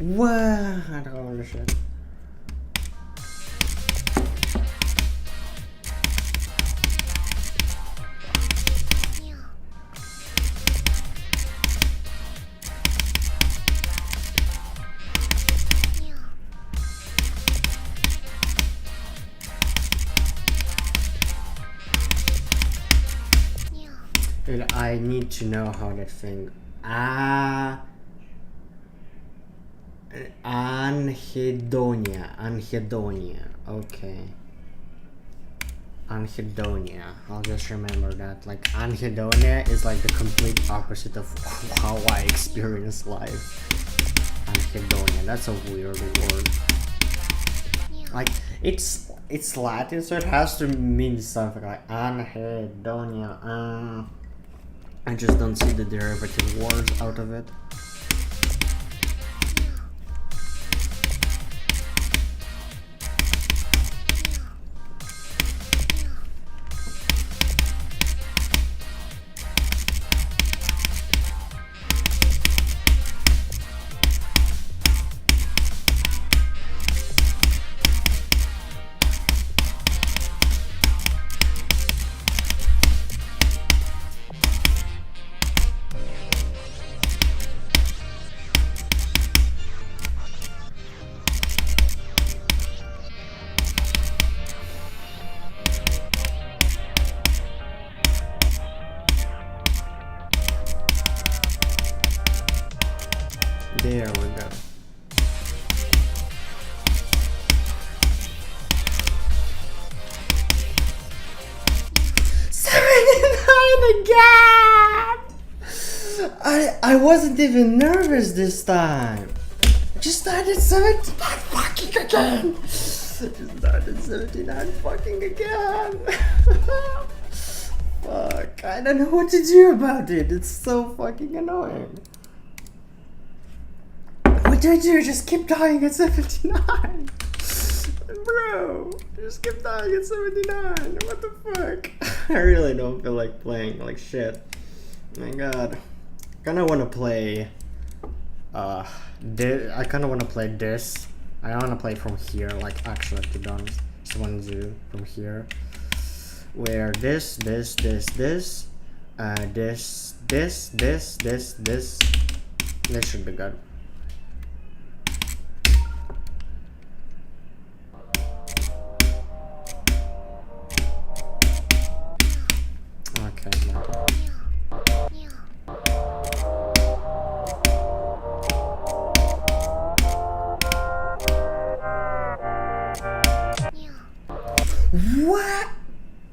Speaker 1: What? I don't understand. I need to know how that thing. Anhedonia. Okay. Anhedonia. I'll just remember that. Like, anhedonia is like the complete opposite of how I experience life. Anhedonia. That's a weird word. Like, it's Latin, so it has to mean something like anhedonia. I just don't see the derivative words out of it. There we go. Again! I wasn't even nervous this time. I just started 79 fucking again. Just started 79 fucking again. Fuck, I don't know what to do about it. It's so fucking annoying. What do I do? Just keep dying at 79. Bro, just keep dying at 79. What the fuck? I really don't feel like playing like shit. My god. I kinda wanna play I kinda wanna play this. I wanna play from here, like actually to be honest. Just wanna do from here. Where this should be good. Okay, no. What?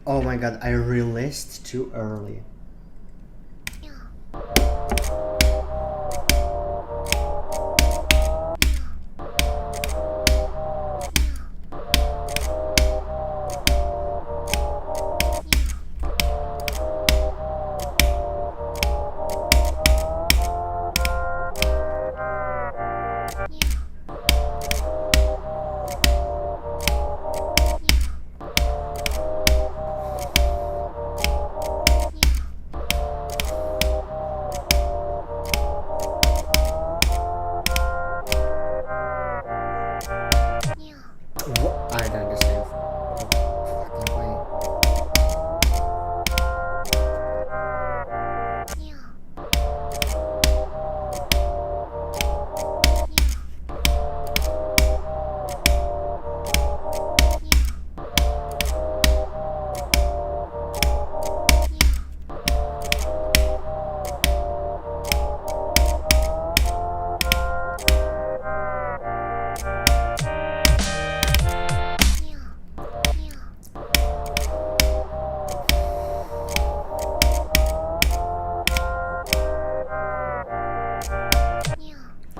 Speaker 1: Oh my god, I released too early. I died the same fucking way.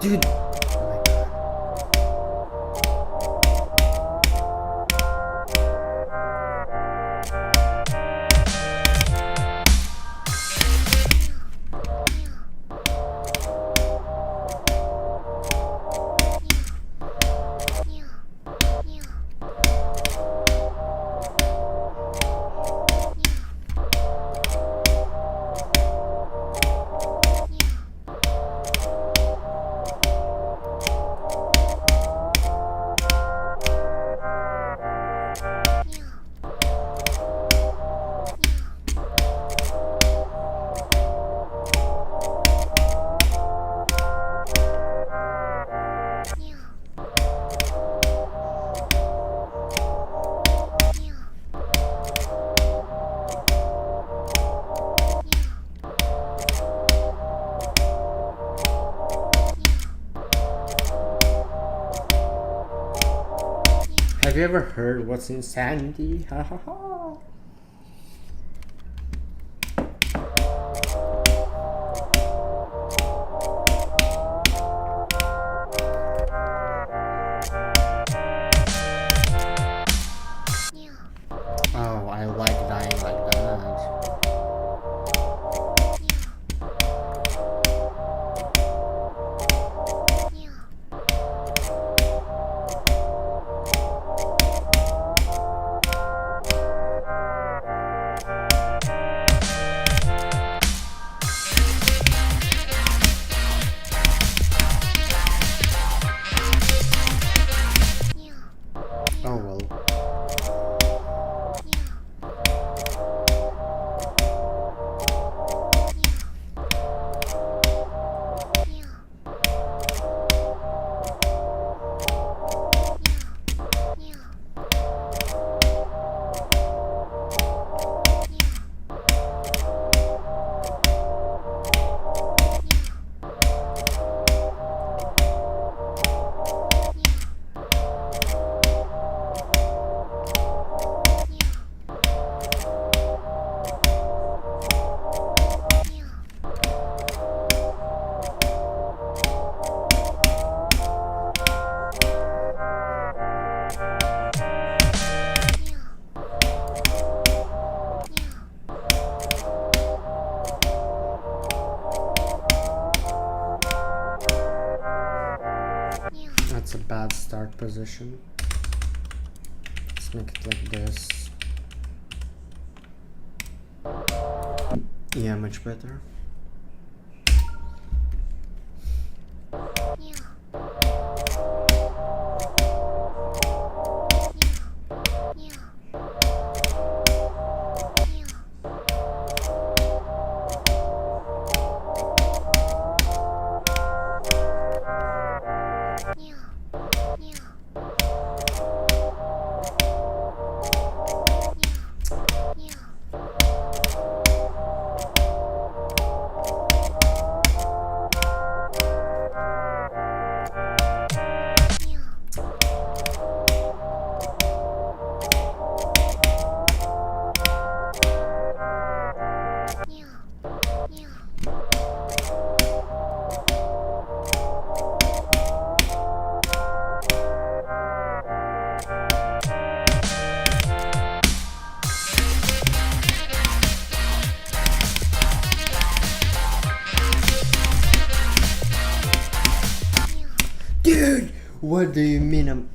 Speaker 1: Dude. Have you ever heard what's insanity? Ha ha ha. Oh, I like dying like that. Oh well. That's a bad start position. Let's make it like this. Yeah, much better. Dude, what do you mean I'm...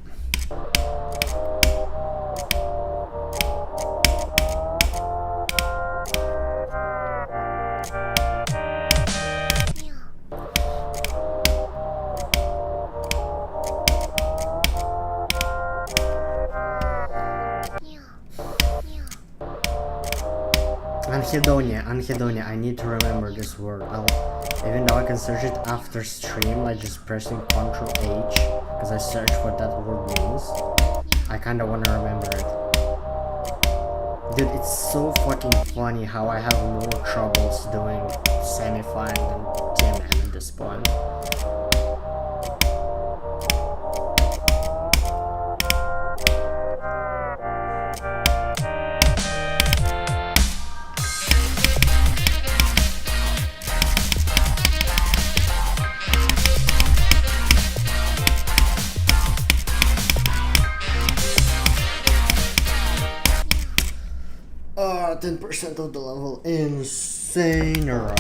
Speaker 1: Anhedonia, I need to remember this word. Even though I can search it after stream, like just pressing Ctrl H, because I search what that word means. I kinda wanna remember it. Dude, it's so fucking funny how I have more troubles doing semi-final than TMM at this point. Oh, 10% of the level. Insane run.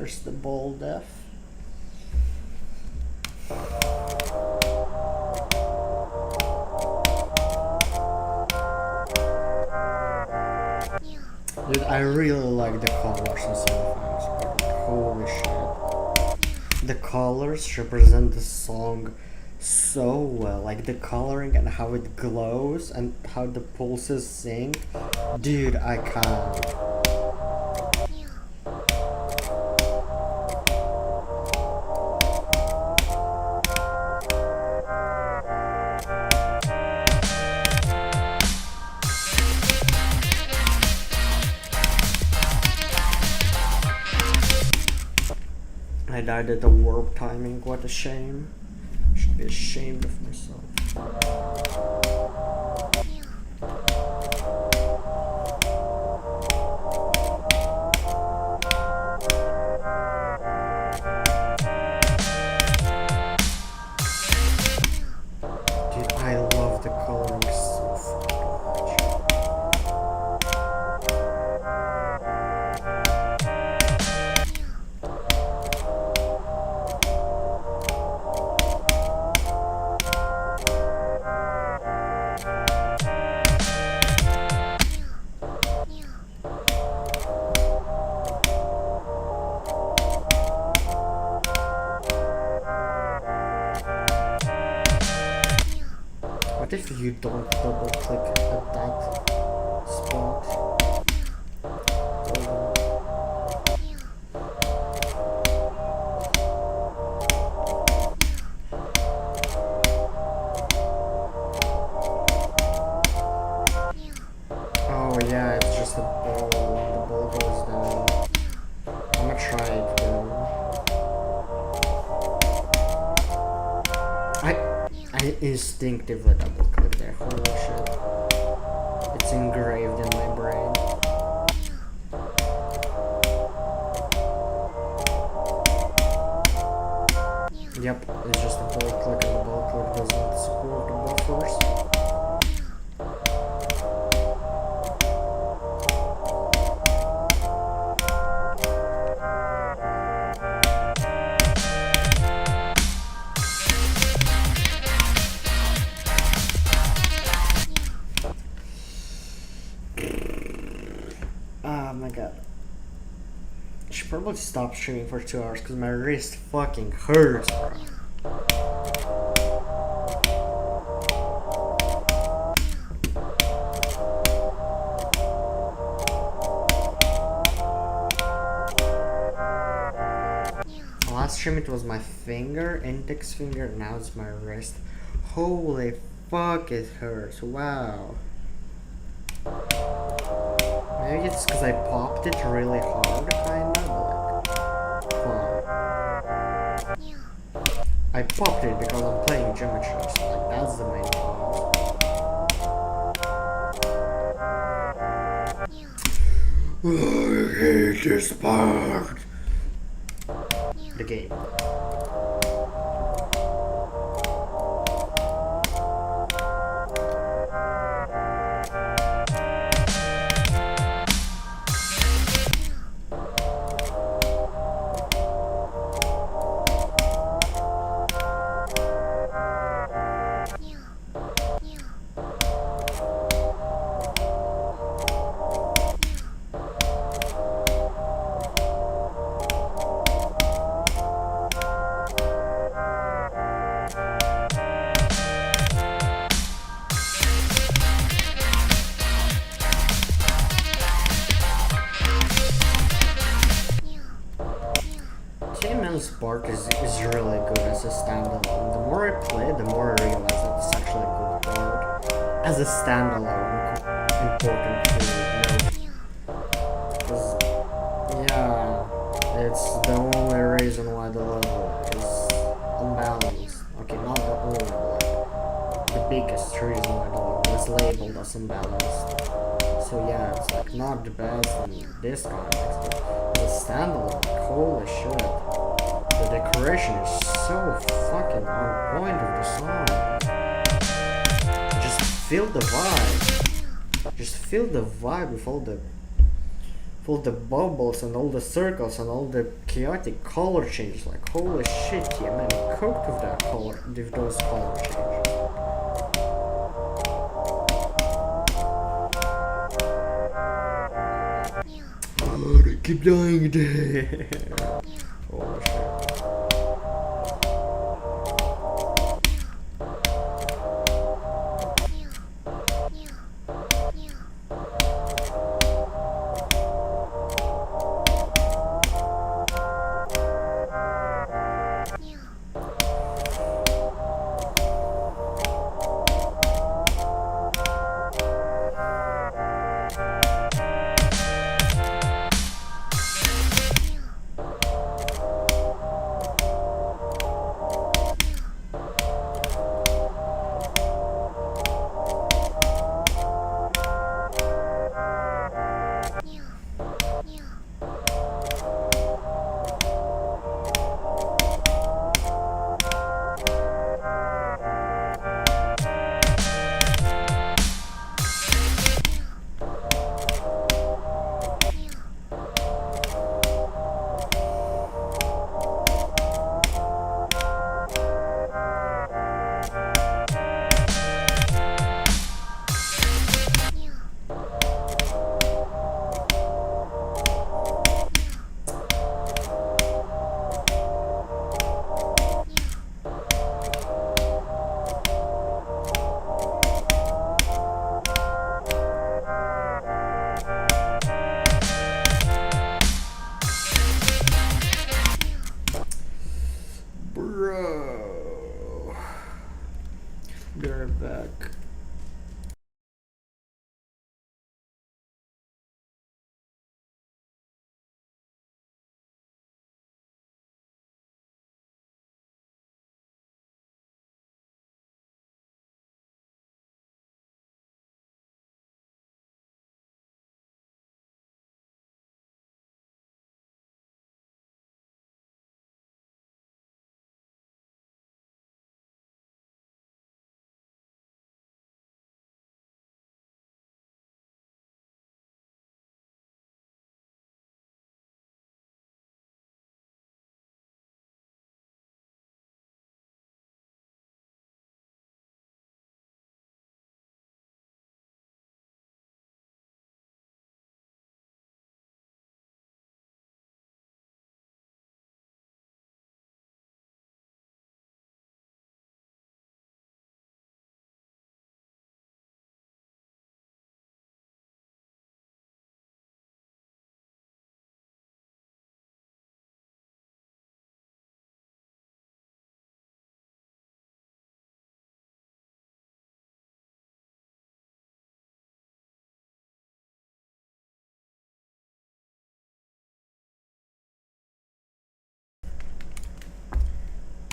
Speaker 1: there's the bold F. Dude, I really like the colors in Sometimes, but holy shit. The colors represent the song so well. Like the coloring and how it glows and how the pulses sing. Dude, I can't. I died at the warp timing, what a shame. Should be ashamed of myself. Dude, I love the coloring so fucking much. What if you don't double click at that spot? Oh yeah, it's just a ball. The ball goes down. I'm gonna try it though. I instinctively double click there. Holy shit. It's engraved in my brain. Yep, it's just a ball click and the ball click doesn't support the buffers. Oh my god. I should probably stop streaming for 2 hours because my wrist fucking hurts, bro. Last stream it was my finger, index finger, now it's my wrist. Holy fuck, it hurts. Wow. Maybe it's because I popped it really hard, kinda, but like, huh. I popped it because I'm playing geometry, so like, that's the main cause. I hate this part. The game. Spark is really good as a standalone. The more I play, the more I realize that it's actually a good board. As a standalone, important to know. Because, yeah, it's the only reason why the level is unbalanced. Okay, not the only, but the biggest reason why the level is labeled as unbalanced. So yeah, it's like not the best in this context, but as a standalone, like, holy shit. The decoration is so fucking on point with the song. Just feel the vibe. Just feel the vibe with all the for the bubbles and all the circles and all the chaotic color changes. Like holy shit, yeah man, it coped with that color, with those color changes. Oh, they keep dying there. Holy shit. Bro, they're back.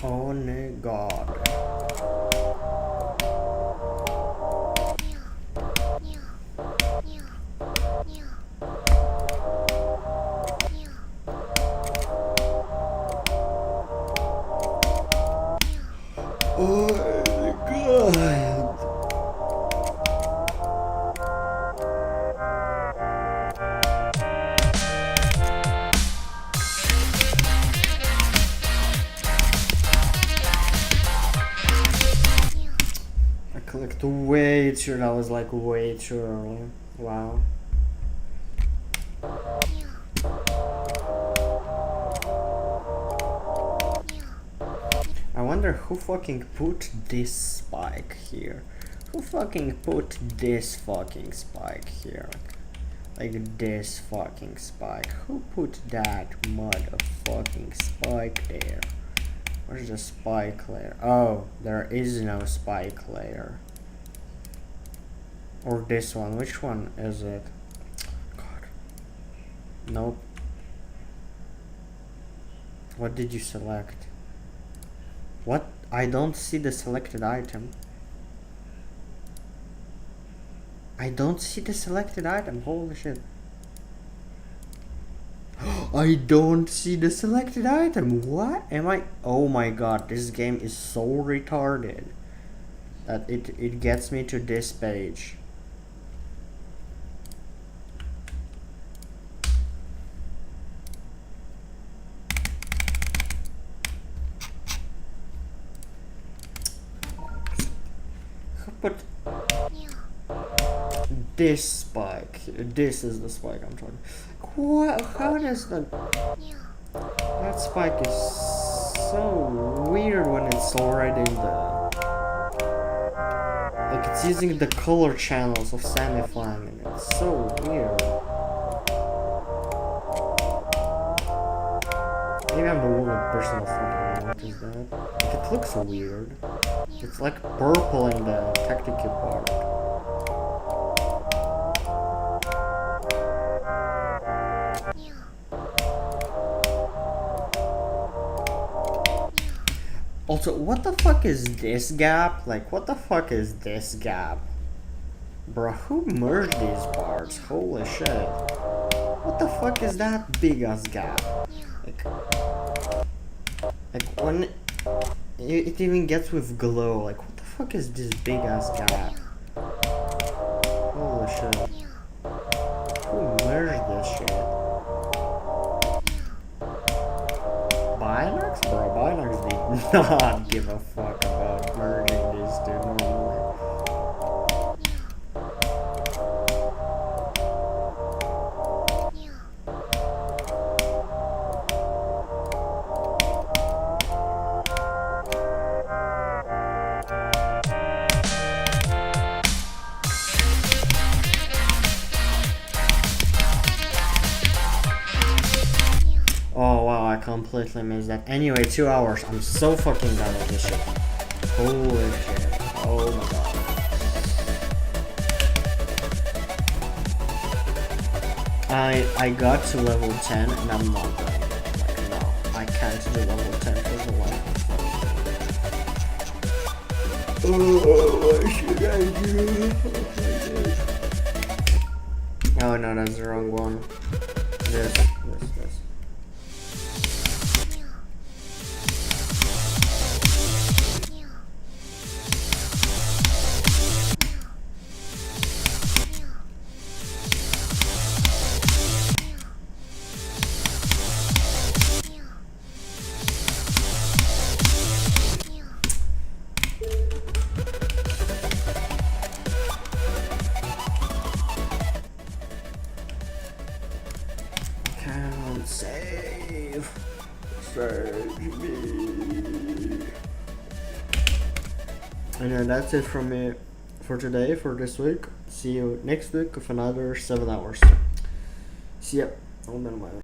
Speaker 1: Oh my god. Oh my god. I clicked way too, that was like way too early. Wow. I wonder who fucking put this spike here. Who fucking put this fucking spike here? Like this fucking spike. Who put that motherfucking spike there? Where's the spike layer? Oh, there is no spike layer. Or this one. Which one is it? God. Nope. What did you select? What? I don't see the selected item. I don't see the selected item. Holy shit. I don't see the selected item. What am I? Oh my god, this game is so retarded that it gets me to this page. this spike. This is the spike I'm talking. What? How does that spike is so weird when it's already in the, like, it's using the color channels of Samiflang, and it's so weird. Maybe I'm the only person who fucking noticed that. Like, it looks weird. It's like purple in the tactical part. Also, what the fuck is this gap? Like, what the fuck is this gap? Bruh, who merged these parts? Holy shit. What the fuck is that big ass gap? Like when it even gets with glow, like what the fuck is this big ass gap? Holy shit. Who merged this shit? Binax? Bro, Binax did not give a fuck about merging these two normally. Oh wow, I completely missed that. Anyway, 2 hours. I'm so fucking done with this shit. Holy shit. Oh my god. I got to level 10 and I'm not done. Like, no, I can't do level 10 for the life of me. Oh, what should I do? Oh no, that's the wrong one. This. Can't save me. And that's it from me for today, for this week. See you next week with another 7 hours. See ya.